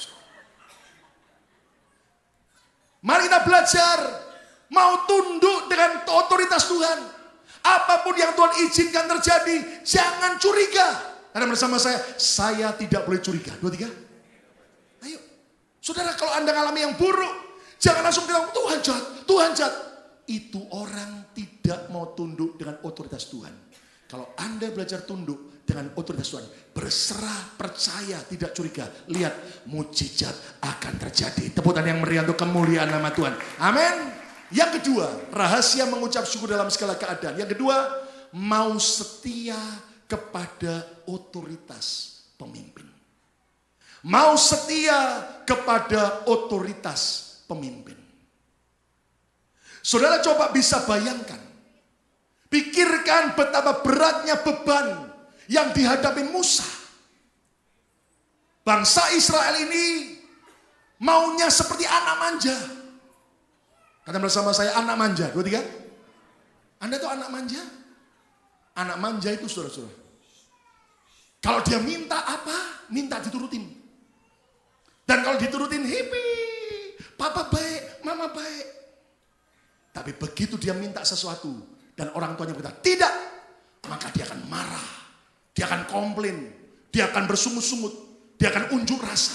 Mari kita belajar, mau tunduk dengan otoritas Tuhan. Apapun yang Tuhan izinkan terjadi, jangan curiga. Karena bersama saya tidak boleh curiga. 2, 3. Ayo, saudara, kalau Anda mengalami yang buruk, jangan langsung bilang, Tuhan jahat, Tuhan jahat. Itu orang tidak mau tunduk dengan otoritas Tuhan. Kalau Anda belajar tunduk dengan otoritas Tuhan, berserah, percaya, tidak curiga, lihat mujizat akan terjadi. Tepuk tangan yang meriah untuk kemuliaan nama Tuhan. Amin. Yang kedua, rahasia mengucap syukur dalam segala keadaan. Yang kedua, mau setia kepada otoritas pemimpin. Mau setia kepada otoritas pemimpin. Saudara coba bisa bayangkan, Pikirkan betapa beratnya beban yang dihadapi Musa. Bangsa Israel ini maunya seperti anak manja. Kata bersama saya, anak manja. 2, 3. Anda tuh anak manja? Anak manja itu saudara-saudara, kalau dia minta apa, minta diturutin. Dan kalau diturutin, happy, papa baik, mama baik. Tapi begitu dia minta sesuatu dan orang tuanya berkata tidak, maka dia akan marah, dia akan komplain, dia akan bersungut-sungut, dia akan unjuk rasa.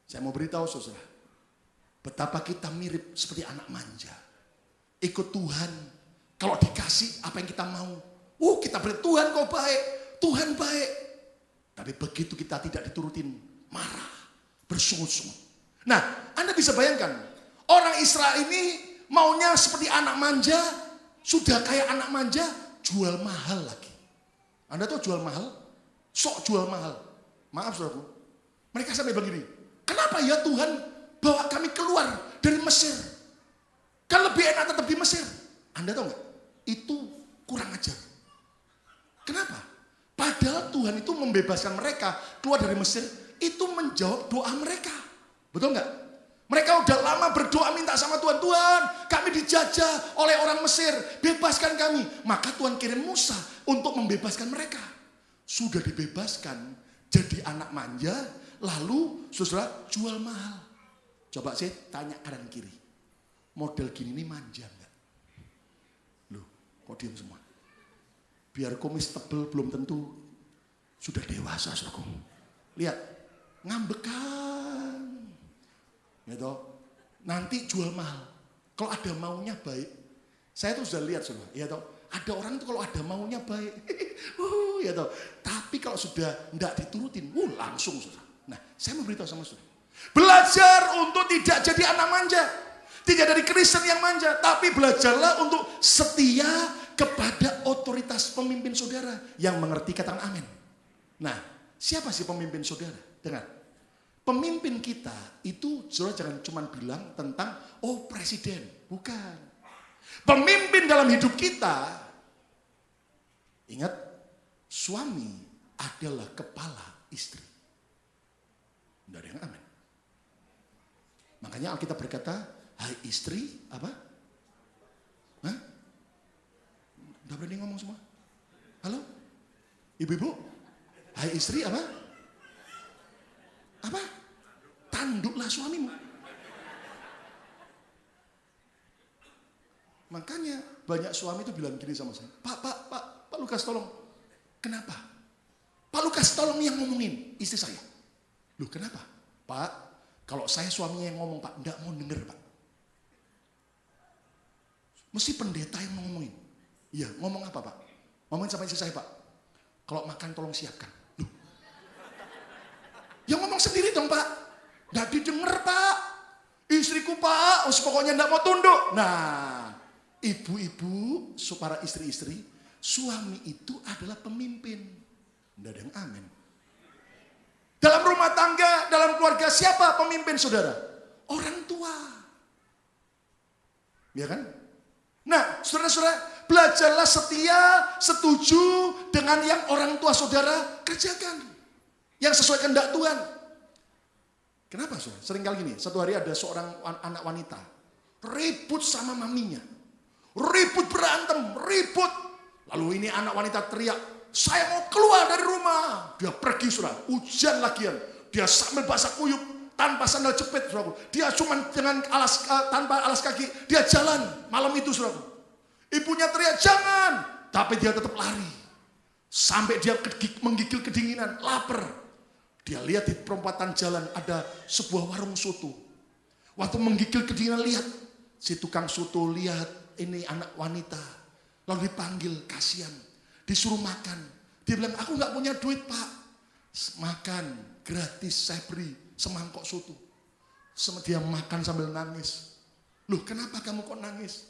Saya mau beritahu saudara, betapa kita mirip seperti anak manja. Ikut Tuhan, kalau dikasih apa yang kita mau, kita beri, Tuhan kau baik, Tuhan baik. Tapi begitu kita tidak diturutin, marah, bersungut-sungut. Nah, Anda bisa bayangkan, orang Israel ini maunya seperti anak manja, sudah kayak anak manja, jual mahal lagi. Anda tahu jual mahal? Sok jual mahal. Maaf saudaraku, mereka sampai begini, kenapa ya Tuhan bawa kami keluar dari Mesir? Kan lebih enak tetap di Mesir. Anda tahu nggak? Itu kurang ajar. Kenapa? Padahal Tuhan itu membebaskan mereka keluar dari Mesir, itu menjawab doa mereka. Betul nggak? Mereka udah lama berdoa minta sama Tuhan, Tuhan kami dijajah oleh orang Mesir, bebaskan kami. Maka Tuhan kirim Musa untuk membebaskan mereka. Sudah dibebaskan, jadi anak manja, lalu saudara jual mahal. Coba saya tanya kanan kiri, model gini ini manja nggak? Loh, kok diam semua? Biar kumis tebel belum tentu sudah dewasa, saudaraku. Lihat, ngambekan. Gitu. Nanti jual mahal. Kalau ada maunya baik. Saya tuh sudah lihat saudara, ya toh. Ada orang itu kalau ada maunya baik. Ya toh. Tapi kalau sudah enggak diturutin, langsung saudara. Nah, saya mau beritahu sama saudara. Belajar untuk tidak jadi anak manja. Tidak dari Kristen yang manja, tapi belajarlah untuk setia kepada otoritas pemimpin saudara yang mengerti, katakan amin. Nah, siapa sih pemimpin saudara? Dengar, pemimpin kita itu saudara jangan cuma bilang tentang presiden, bukan. Pemimpin dalam hidup kita, ingat, suami adalah kepala istri. Tidak ada yang amin. Makanya Alkitab berkata, hai istri, apa? Hah? Udah berani ngomong semua? Halo? Ibu-ibu? Hai istri apa? Apa? Tanduklah suamimu. Makanya banyak suami itu bilang gini sama saya, Pak Lukas tolong. Kenapa? Pak Lukas tolong yang ngomongin istri saya. Loh kenapa? Pak, kalau saya suaminya yang ngomong Pak, enggak mau denger Pak. Mesti pendeta yang ngomongin. Iya, ngomong apa Pak? Ngomongin sama istri saya Pak. Kalau makan tolong siapkan. Loh. Ya ngomong sendiri dong Pak. Nggak didengar Pak. Istriku Pak, pokoknya nggak mau tunduk. Nah, ibu-ibu, para istri-istri, suami itu adalah pemimpin. Nggak ada yang amin. Dalam rumah tangga, dalam keluarga, siapa pemimpin saudara? Orang tua. Ya kan? Nah, saudara-saudara, belajarlah setia, setuju dengan yang orang tua saudara kerjakan. Yang sesuai kehendak Tuhan. Kenapa saudara? Sering kali gini, satu hari ada seorang anak wanita. Ribut sama maminya. Ribut berantem, ribut. Lalu ini anak wanita teriak, saya mau keluar dari rumah. Dia pergi saudara, hujan lagian. Dia sambil basah kuyup, tanpa sandal jepit saudara. Dia cuma dengan tanpa alas kaki, dia jalan malam itu saudara. Ibunya teriak, jangan. Tapi dia tetap lari. Sampai dia menggigil kedinginan, lapar. Dia lihat di perempatan jalan ada sebuah warung soto. Waktu menggigil kedinginan lihat, si tukang soto lihat ini anak wanita. Lalu dipanggil, kasihan. Disuruh makan. Dia bilang, aku gak punya duit Pak. Makan, gratis saya beri semangkok soto. Dia makan sambil nangis. Loh kenapa kamu kok nangis?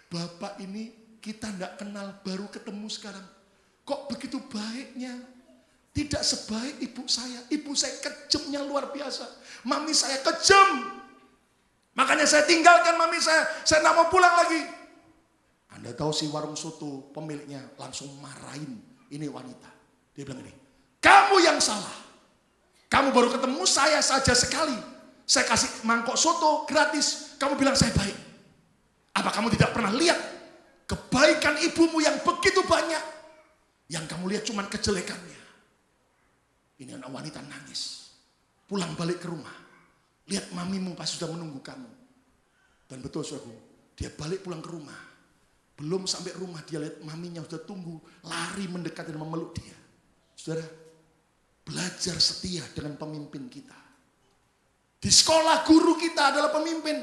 Bapak ini kita gak kenal, baru ketemu sekarang. Kok begitu baiknya? Tidak sebaik ibu saya. Ibu saya kejamnya luar biasa. Mami saya kejam. Makanya saya tinggalkan mami saya. Saya gak mau pulang lagi. Anda tahu si warung soto pemiliknya langsung marahin ini wanita. Dia bilang ini, kamu yang salah. Kamu baru ketemu saya saja sekali. Saya kasih mangkok soto gratis. Kamu bilang saya baik. Apa kamu tidak pernah lihat kebaikan ibumu yang begitu banyak? Yang kamu lihat cuma kejelekannya. Ini anak wanita nangis. Pulang balik ke rumah. Lihat mamimu pasti sudah menunggu kamu. Dan betul saudaraku, dia balik pulang ke rumah. Belum sampai rumah dia lihat maminya sudah tunggu. Lari mendekat dan memeluk dia. Saudara, belajar setia dengan pemimpin kita. Di sekolah guru kita adalah pemimpin.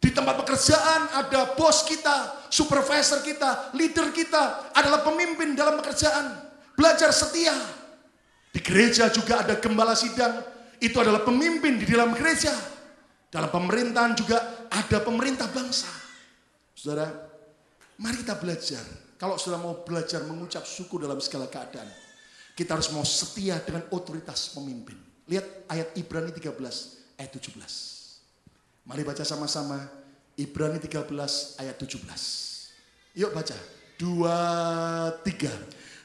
Di tempat pekerjaan ada bos kita, supervisor kita, leader kita adalah pemimpin dalam pekerjaan. Belajar setia. Di gereja juga ada gembala sidang, itu adalah pemimpin di dalam gereja. Dalam pemerintahan juga ada pemerintah bangsa. Saudara, mari kita belajar. Kalau saudara mau belajar mengucap syukur dalam segala keadaan, kita harus mau setia dengan otoritas pemimpin. Lihat ayat Ibrani 13 ayat 17. Mari baca sama-sama Ibrani 13 ayat 17. Yuk baca. 2, 3.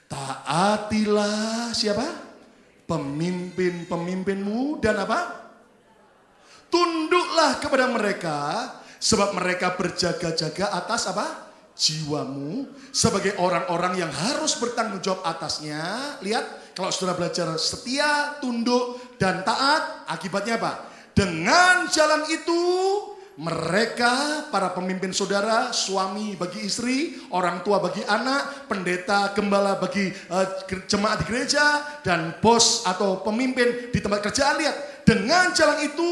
Taatilah siapa? Pemimpin-pemimpinmu dan apa? Tunduklah kepada mereka sebab mereka berjaga-jaga atas apa? Jiwamu sebagai orang-orang yang harus bertanggung jawab atasnya. Lihat, kalau saudara belajar setia, tunduk, dan taat, akibatnya apa? Dengan jalan itu, mereka, para pemimpin saudara, suami bagi istri, orang tua bagi anak, pendeta, gembala bagi jemaat di gereja, dan bos atau pemimpin di tempat kerjaan. Lihat, dengan jalan itu,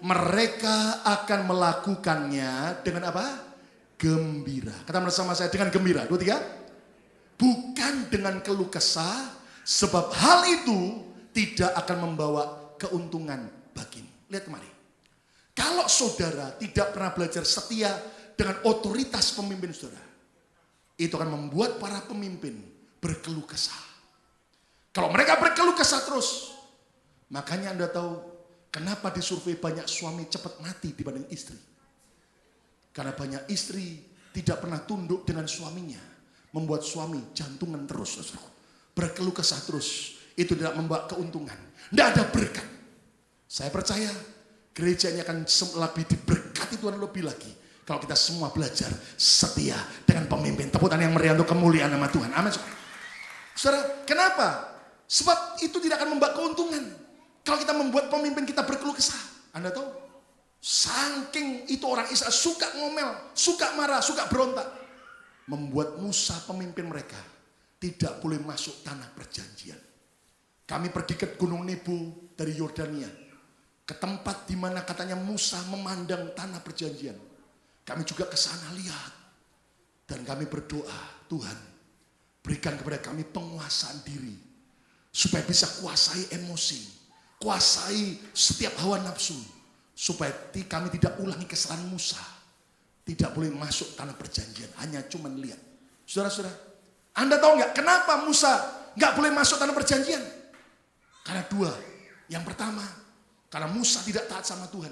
mereka akan melakukannya dengan apa? Gembira. Kata bersama saya, dengan gembira. 2, 3. Bukan dengan keluh kesah, sebab hal itu tidak akan membawa keuntungan bagimu. Lihat kemari. Kalau saudara tidak pernah belajar setia dengan otoritas pemimpin saudara, itu akan membuat para pemimpin berkeluh kesah. Kalau mereka berkeluh kesah terus, makanya Anda tahu kenapa di survei banyak suami cepat mati dibanding istri. Karena banyak istri tidak pernah tunduk dengan suaminya. Membuat suami jantungan terus. Berkeluh kesah terus. Itu tidak membawa keuntungan. Tidak ada berkat. Saya percaya gereja ini akan lebih diberkati Tuhan lebih lagi. Kalau kita semua belajar setia dengan pemimpin. Tepuk tangan yang meriah untuk kemuliaan nama Tuhan. Amin. Saudara, kenapa? Sebab itu tidak akan membawa keuntungan. Kalau kita membuat pemimpin kita berkeluh kesah. Anda tahu? Saking itu orang Israel suka ngomel, suka marah, suka berontak. Membuat Musa pemimpin mereka tidak boleh masuk tanah perjanjian. Kami pergi ke Gunung Nebo dari Yordania. Ke tempat di mana katanya Musa memandang tanah perjanjian. Kami juga ke sana lihat. Dan kami berdoa, Tuhan berikan kepada kami penguasaan diri. Supaya bisa kuasai emosi. Kuasai setiap hawa nafsu. Supaya kami tidak ulangi kesalahan Musa. Tidak boleh masuk tanah perjanjian. Hanya cuma lihat. Saudara-saudara, Anda tahu nggak kenapa Musa nggak boleh masuk tanah perjanjian? Karena 2. Yang pertama, karena Musa tidak taat sama Tuhan.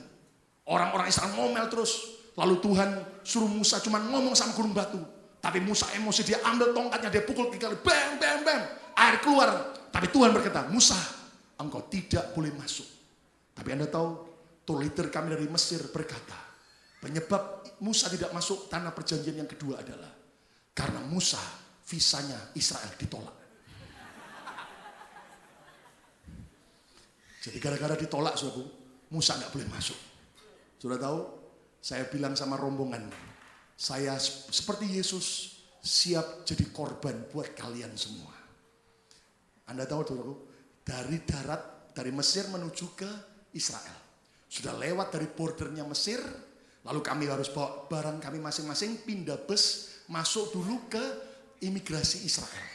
Orang-orang Israel ngomel terus. Lalu Tuhan suruh Musa cuma ngomong sama gunung batu. Tapi Musa emosi, dia ambil tongkatnya, dia pukul 3 kali. Bam, bam, bam. Air keluar. Tapi Tuhan berkata, Musa, engkau tidak boleh masuk. Tapi Anda tahu, leader kami dari Mesir berkata, penyebab Musa tidak masuk tanah perjanjian yang kedua adalah karena Musa visanya Israel ditolak. Jadi gara-gara ditolak, saudara, Musa nggak boleh masuk. Sudah tahu, saya bilang sama rombongan, saya seperti Yesus siap jadi korban buat kalian semua. Anda tahu, saudara, dari darat, dari Mesir menuju ke Israel. Sudah lewat dari bordernya Mesir, lalu kami harus bawa barang kami masing-masing, pindah bus, masuk dulu ke imigrasi Israel.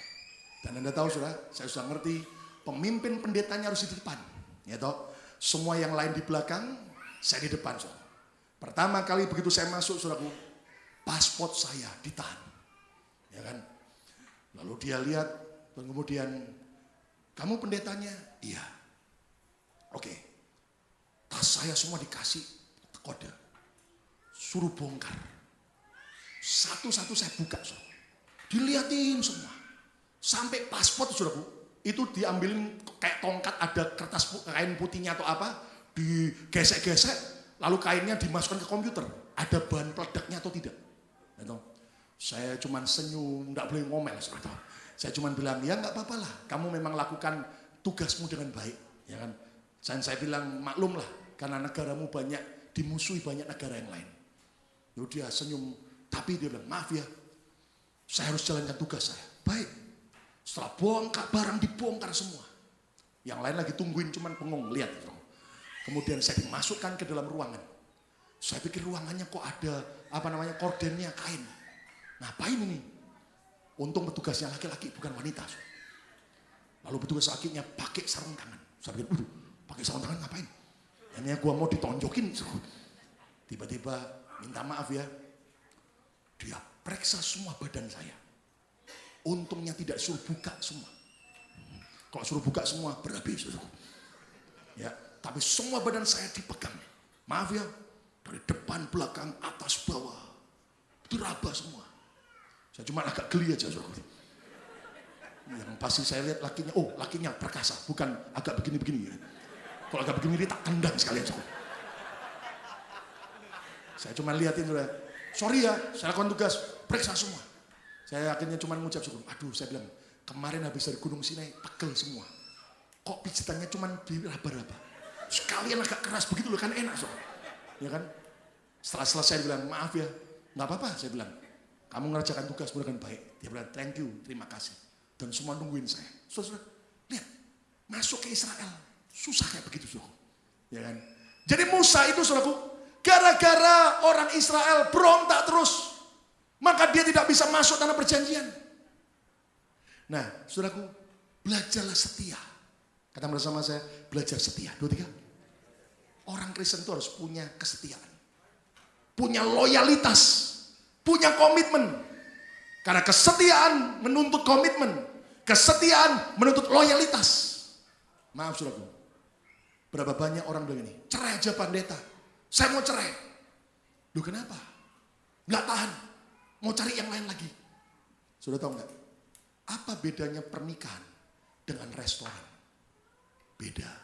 Dan Anda tahu saudara, saya sudah ngerti, pemimpin pendetanya harus di depan. Ya toh, semua yang lain di belakang, saya di depan saudara. Pertama kali begitu saya masuk saudaraku, paspor saya ditahan. Ya kan? Lalu dia lihat, dan kemudian, kamu pendetanya? Iya. Oke. Tas saya semua dikasih kode. Suruh bongkar. Satu-satu saya buka, saudara. Dilihatin semua. Sampai paspor, saudaraku, itu diambilin kayak tongkat, ada kertas kain putihnya atau apa, digesek-gesek, lalu kainnya dimasukkan ke komputer. Ada bahan peledaknya atau tidak. Saya cuma senyum, enggak boleh ngomel, saudara. Saya cuma bilang, ya enggak apa-apa lah, kamu memang lakukan tugasmu dengan baik. Ya kan? Dan saya bilang, maklum lah, karena negaramu banyak, dimusuhi banyak negara yang lain. Lalu dia senyum, tapi dia bilang, maaf ya, saya harus jalankan tugas saya. Baik, setelah bongkar barang dibongkar semua. Yang lain lagi tungguin, cuman bengong, lihat. Kemudian saya dimasukkan ke dalam ruangan. Saya pikir ruangannya kok ada, kordennya kain. Ngapain ini? Untung petugasnya laki-laki, bukan wanita. Lalu petugas lakinya pakai sarung tangan. Saya pikir, pakai sarung tangan ngapain? Ini gua mau ditonjokin. Tiba-tiba minta maaf ya. Dia periksa semua badan saya. Untungnya tidak suruh buka semua. Kalau suruh buka semua berhabis. Ya, tapi semua badan saya dipegang. Maaf ya, dari depan, belakang, atas, bawah. Diraba semua. Saya cuma agak geli aja. Yang pasti saya lihat lakinya perkasa, bukan agak begini-begini. Kalau agak begini tak tendang sekalian. Saya cuma lihatin, sorry ya, saya lakukan tugas, periksa semua. Saya akhirnya cuma mengucap syukur. Aduh, saya bilang, kemarin habis dari Gunung Sinai, pegel semua. Kok pijitannya cuma diraba-raba. Sekalian agak keras begitu loh, kan enak. Ya kan? Setelah selesai bilang, maaf ya, nggak apa-apa, saya bilang. Kamu mengerjakan tugasmu dengan baik. Dia bilang, thank you, terima kasih. Dan semua nungguin saya. Saudara, lihat, masuk ke Israel. Susah kayak begitu, saudara. Ya kan? Jadi Musa itu, saudaraku, gara-gara orang Israel berontak terus, maka dia tidak bisa masuk tanah perjanjian. Nah, saudaraku, belajarlah setia. Kata bersama saya, belajar setia. 2, 3. Orang Kristen itu harus punya kesetiaan. Punya loyalitas. Punya komitmen. Karena kesetiaan menuntut komitmen. Kesetiaan menuntut loyalitas. Maaf saudaraku. Berapa banyak orang bilang ini, cerai aja pendeta. Saya mau cerai. Loh kenapa? Nggak tahan. Mau cari yang lain lagi. Sudah tahu nggak? Apa bedanya pernikahan dengan restoran? Beda.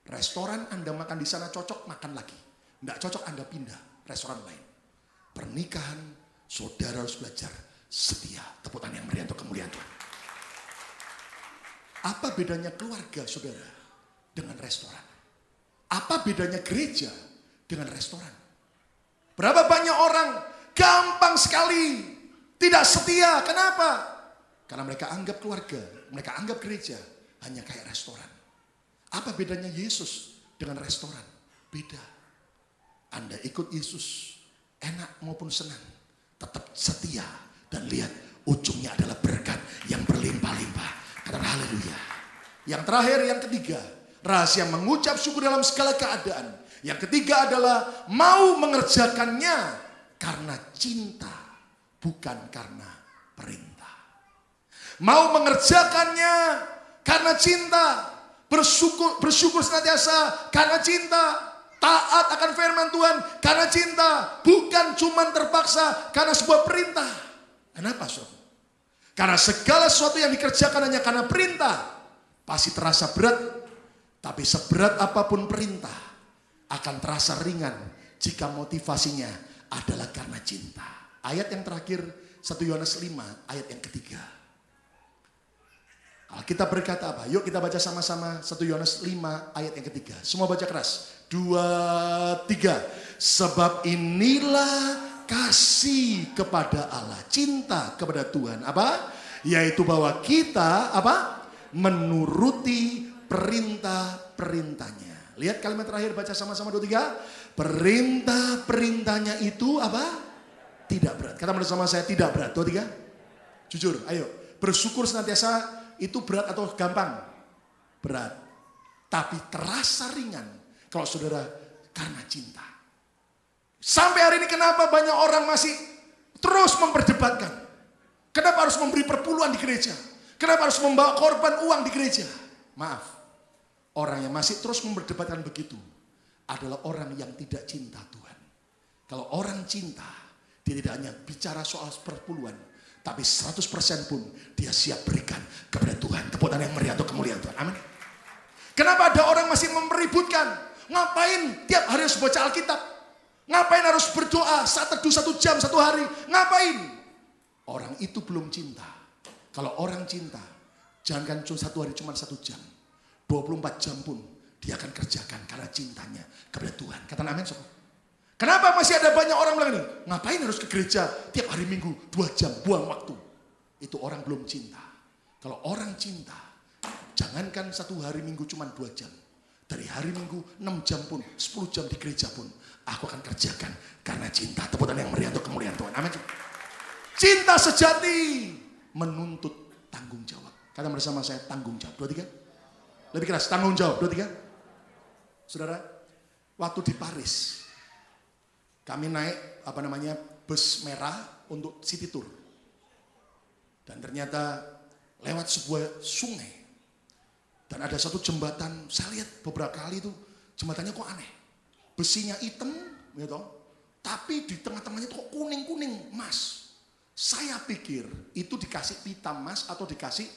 Restoran Anda makan di sana cocok, makan lagi. Nggak cocok Anda pindah restoran lain. Pernikahan, saudara harus belajar setia. Tepuk tangan yang meriah untuk kemuliaan Tuhan. Apa bedanya keluarga saudara dengan restoran? Apa bedanya gereja dengan restoran? Berapa banyak orang gampang sekali tidak setia. Kenapa? Karena mereka anggap keluarga, mereka anggap gereja hanya kayak restoran. Apa bedanya Yesus dengan restoran? Beda. Anda ikut Yesus, enak maupun senang, tetap setia dan lihat ujungnya adalah berkat yang berlimpah-limpah. Kata haleluya. Yang terakhir, yang ketiga, rahasia mengucap syukur dalam segala keadaan. Yang ketiga adalah mau mengerjakannya karena cinta, bukan karena perintah. Mau mengerjakannya karena cinta, bersyukur senantiasa karena cinta. Taat akan firman Tuhan karena cinta, bukan cuma terpaksa karena sebuah perintah. Kenapa, saudara? Karena segala sesuatu yang dikerjakan hanya karena perintah pasti terasa berat, tapi seberat apapun perintah akan terasa ringan jika motivasinya adalah karena cinta. Ayat yang terakhir 1 Yohanes 5 ayat yang ketiga. Alkitab berkata apa? Yuk kita baca sama-sama 1 Yohanes 5 ayat yang ketiga. Semua baca keras. 2, 3. Sebab inilah kasih kepada Allah, cinta kepada Tuhan. Apa? Yaitu bahwa kita menuruti perintah-perintahnya. Lihat kalimat terakhir, baca sama-sama 2, 3. Perintah-perintahnya itu tidak berat. Kata bersama saya, tidak berat. 2, 3. Jujur, ayo. Bersyukur senantiasa itu berat atau gampang? Berat. Tapi terasa ringan kalau saudara karena cinta. Sampai hari ini kenapa banyak orang masih terus memperdebatkan? Kenapa harus memberi perpuluhan di gereja? Kenapa harus membawa korban uang di gereja? Maaf, orang yang masih terus memperdebatkan begitu adalah orang yang tidak cinta Tuhan. Kalau orang cinta, dia tidak hanya bicara soal perpuluhan, tapi 100% pun dia siap berikan kepada Tuhan. Tepuk tangan yang meriah untuk kemuliaan Tuhan. Amin. Kenapa ada orang masih meributkan? Ngapain tiap hari harus baca Alkitab? Ngapain harus berdoa saat teduh 1 jam 1 hari? Ngapain? Orang itu belum cinta. Kalau orang cinta, jangankan cuma 1 hari, cuma 1 jam. 24 jam pun dia akan kerjakan karena cintanya kepada Tuhan. Katakan amin, sobat. Kenapa masih ada banyak orang bilang ini? Ngapain harus ke gereja tiap hari Minggu 2 jam, buang waktu. Itu orang belum cinta. Kalau orang cinta, jangankan 1 hari Minggu cuma 2 jam. Dari hari Minggu 6 jam pun, 10 jam di gereja pun, aku akan kerjakan karena cinta. Tepuk tangan yang meriah untuk kemuliaan Tuhan. Amin. Cinta sejati menuntut tanggung jawab. Kata bersama saya, tanggung jawab. 2, 3. Lebih keras, tanggung jawab. 2, 3. Saudara, waktu di Paris, kami naik bus merah untuk city tour. Dan ternyata lewat sebuah sungai. Dan ada satu jembatan, saya lihat beberapa kali itu jembatannya kok aneh. Besinya hitam, gitu. Tapi di tengah-tengahnya itu kok kuning-kuning, emas. Saya pikir itu dikasih pita emas atau dikasih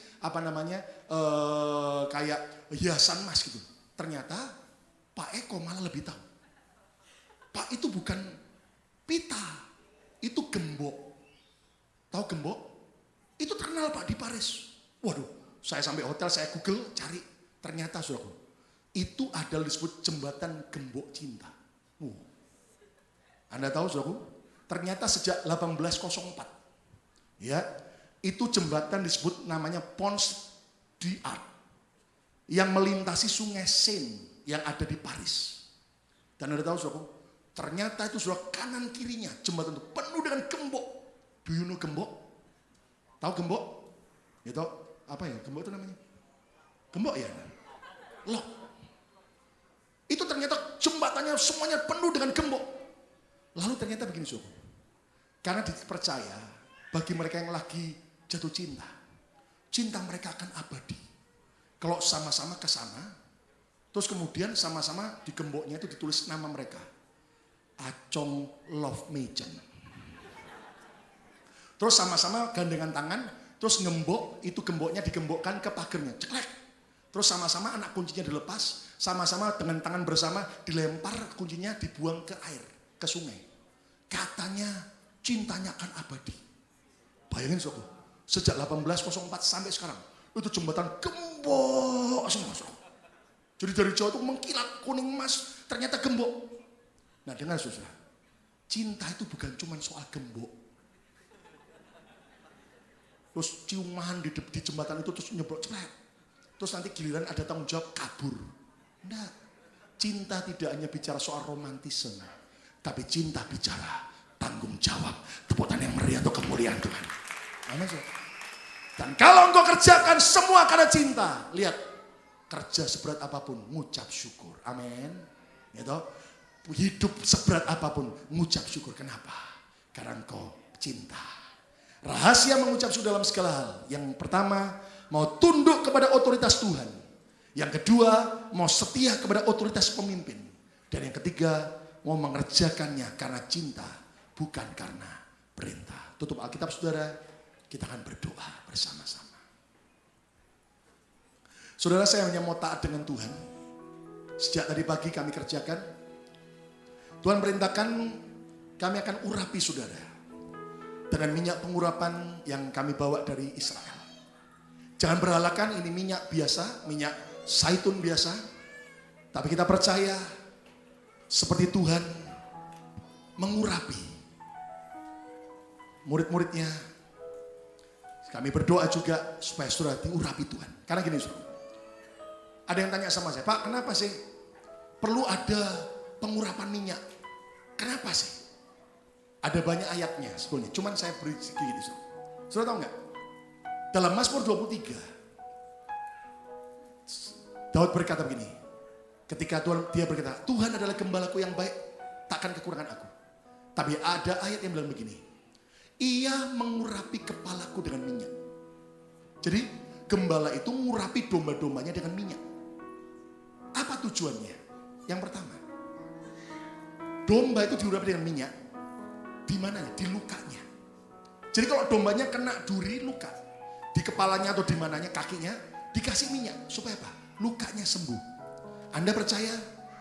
kayak hiasan emas gitu. Ternyata Pak Eko malah lebih tahu. Pak, itu bukan pita, itu gembok. Tahu gembok? Itu terkenal Pak di Paris. Waduh. Saya sampai hotel, saya Google, cari. Ternyata saudaraku, itu adalah disebut jembatan gembok cinta. Anda tahu saudaraku? Ternyata sejak 1804. Ya, itu jembatan disebut namanya Pont d'Arc. Yang melintasi sungai Seine yang ada di Paris. Dan Anda tahu saudaraku? Ternyata itu saudara kanan kirinya jembatan itu penuh dengan gembok. Do you know gembok? Tahu gembok? Itu apa ya? Gembok itu namanya? Gembok ya? Loh. Itu ternyata jembatannya semuanya penuh dengan gembok. Lalu ternyata begini saudara. Karena dipercaya bagi mereka yang lagi jatuh cinta, cinta mereka akan abadi. Kalau sama-sama ke sana, terus kemudian sama-sama di gemboknya itu ditulis nama mereka. Acong Love Mejen. Terus sama-sama gandengan tangan, terus ngembok, itu gemboknya digembokkan ke pagernya, ceklek. Terus sama-sama anak kuncinya dilepas, sama-sama dengan tangan bersama dilempar kuncinya, dibuang ke air, ke sungai. Katanya cintanya akan abadi. Bayangin soku, sejak 1804 sampai sekarang, itu jembatan gembok semua soku. Jadi dari jauh itu mengkilat kuning emas, ternyata gembok. Nah dengar saudara, cinta itu bukan cuma soal gembok. Terus ciuman di jembatan itu terus nyebrok cepat. Terus nanti giliran ada tanggung jawab kabur. Enggak. Cinta tidak hanya bicara soal romantisme, tapi cinta bicara tanggung jawab. Tepuk tangan yang meriah untuk kemuliaan Tuhan. Amin. Dan kalau engkau kerjakan semua karena cinta, lihat kerja seberat apapun, ngucap syukur. Amin. Gitu. Hidup seberat apapun, ngucap syukur. Kenapa? Karena engkau cinta. Rahasia mengucap syukur dalam segala hal. Yang pertama, mau tunduk kepada otoritas Tuhan. Yang kedua, mau setia kepada otoritas pemimpin. Dan yang ketiga, mau mengerjakannya karena cinta, bukan karena perintah. Tutup Alkitab saudara, kita akan berdoa bersama-sama. Saudara, saya hanya mau taat dengan Tuhan. Sejak tadi pagi kami kerjakan. Tuhan perintahkan kami akan urapi saudara. Dengan minyak pengurapan yang kami bawa dari Israel. Jangan berhalakan ini minyak biasa, minyak zaitun biasa. Tapi kita percaya seperti Tuhan mengurapi murid-muridnya. Kami berdoa juga supaya saudara diurapi Tuhan. Karena gini saudara, ada yang tanya sama saya, Pak kenapa sih perlu ada pengurapan minyak? Kenapa sih? Ada banyak ayatnya sebetulnya, cuman saya beri sedikit. Saudara tahu nggak? Dalam Mazmur 23, Daud berkata begini, ketika dia berkata, Tuhan adalah gembalaku yang baik, takkan kekurangan aku. Tapi ada ayat yang bilang begini, Ia mengurapi kepalaku dengan minyak. Jadi gembala itu mengurapi domba-dombanya dengan minyak. Apa tujuannya? Yang pertama, domba itu diurapi dengan minyak Di mananya? Di lukanya. Jadi kalau dombanya kena duri, luka. Di kepalanya atau di mananya, kakinya, dikasih minyak. Supaya apa? Lukanya sembuh. Anda percaya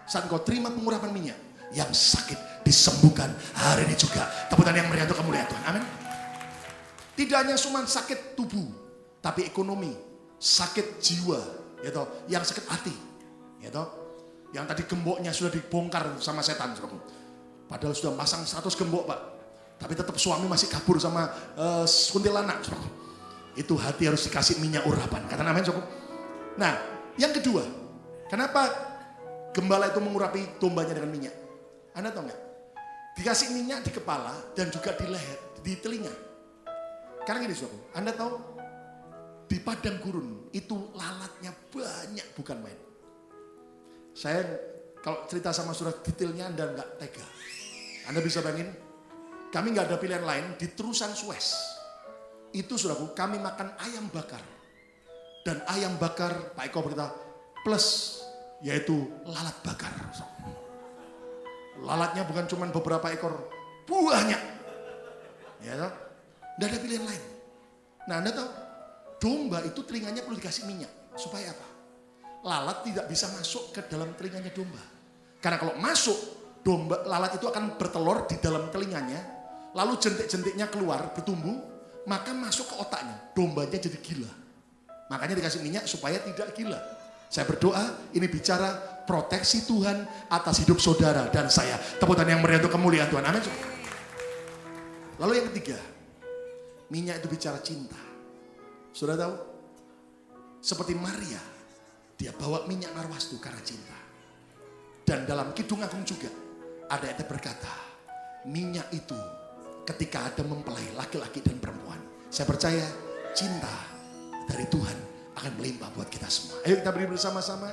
saat kau terima pengurapan minyak, yang sakit disembuhkan hari ini juga. Tepuk tangan yang meriah untuk kamu lihat Tuhan. Amin. Tidak hanya cuma sakit tubuh, tapi ekonomi, sakit jiwa, ya toh, yang sakit hati, ya toh, yang tadi gemboknya sudah dibongkar sama setan, padahal sudah masang 100 gembok Pak, tapi tetap suami masih kabur sama kuntilanak, itu hati harus dikasih minyak urapan, kata namanya cukup. Nah, yang kedua, kenapa gembala itu mengurapi dombanya dengan minyak? Anda tahu nggak? Dikasih minyak di kepala dan juga di leher, di telinga. Karena gini saudara, Anda tahu di padang gurun itu lalatnya banyak, bukan main. Saya kalau cerita sama saudara detailnya Anda nggak tega. Anda bisa bayangin, kami nggak ada pilihan lain di terusan Suez. Itu saudaraku, kami makan ayam bakar. Dan ayam bakar, Pak Eko berkata, plus yaitu lalat bakar. Lalatnya bukan cuma beberapa ekor, banyak. Ya, tidak ada pilihan lain. Nah, Anda tahu, domba itu telinganya perlu dikasih minyak. Supaya apa? Lalat tidak bisa masuk ke dalam telinganya domba. Karena kalau masuk, lalat itu akan bertelur di dalam telinganya, lalu jentik-jentiknya keluar, bertumbuh, maka masuk ke otaknya. Dombanya jadi gila. Makanya dikasih minyak supaya tidak gila. Saya berdoa, ini bicara proteksi Tuhan atas hidup saudara dan saya. Tepuk tangan yang meriah untuk kemuliaan Tuhan. Amin. Lalu yang ketiga, minyak itu bicara cinta. Sudah tahu? Seperti Maria, dia bawa minyak narwastu karena cinta. Dan dalam Kidung Agung juga ada ayat berkata, minyak itu ketika ada mempelai laki-laki dan perempuan. Saya percaya cinta dari Tuhan akan melimpah buat kita semua. Ayo kita beri bersama-sama.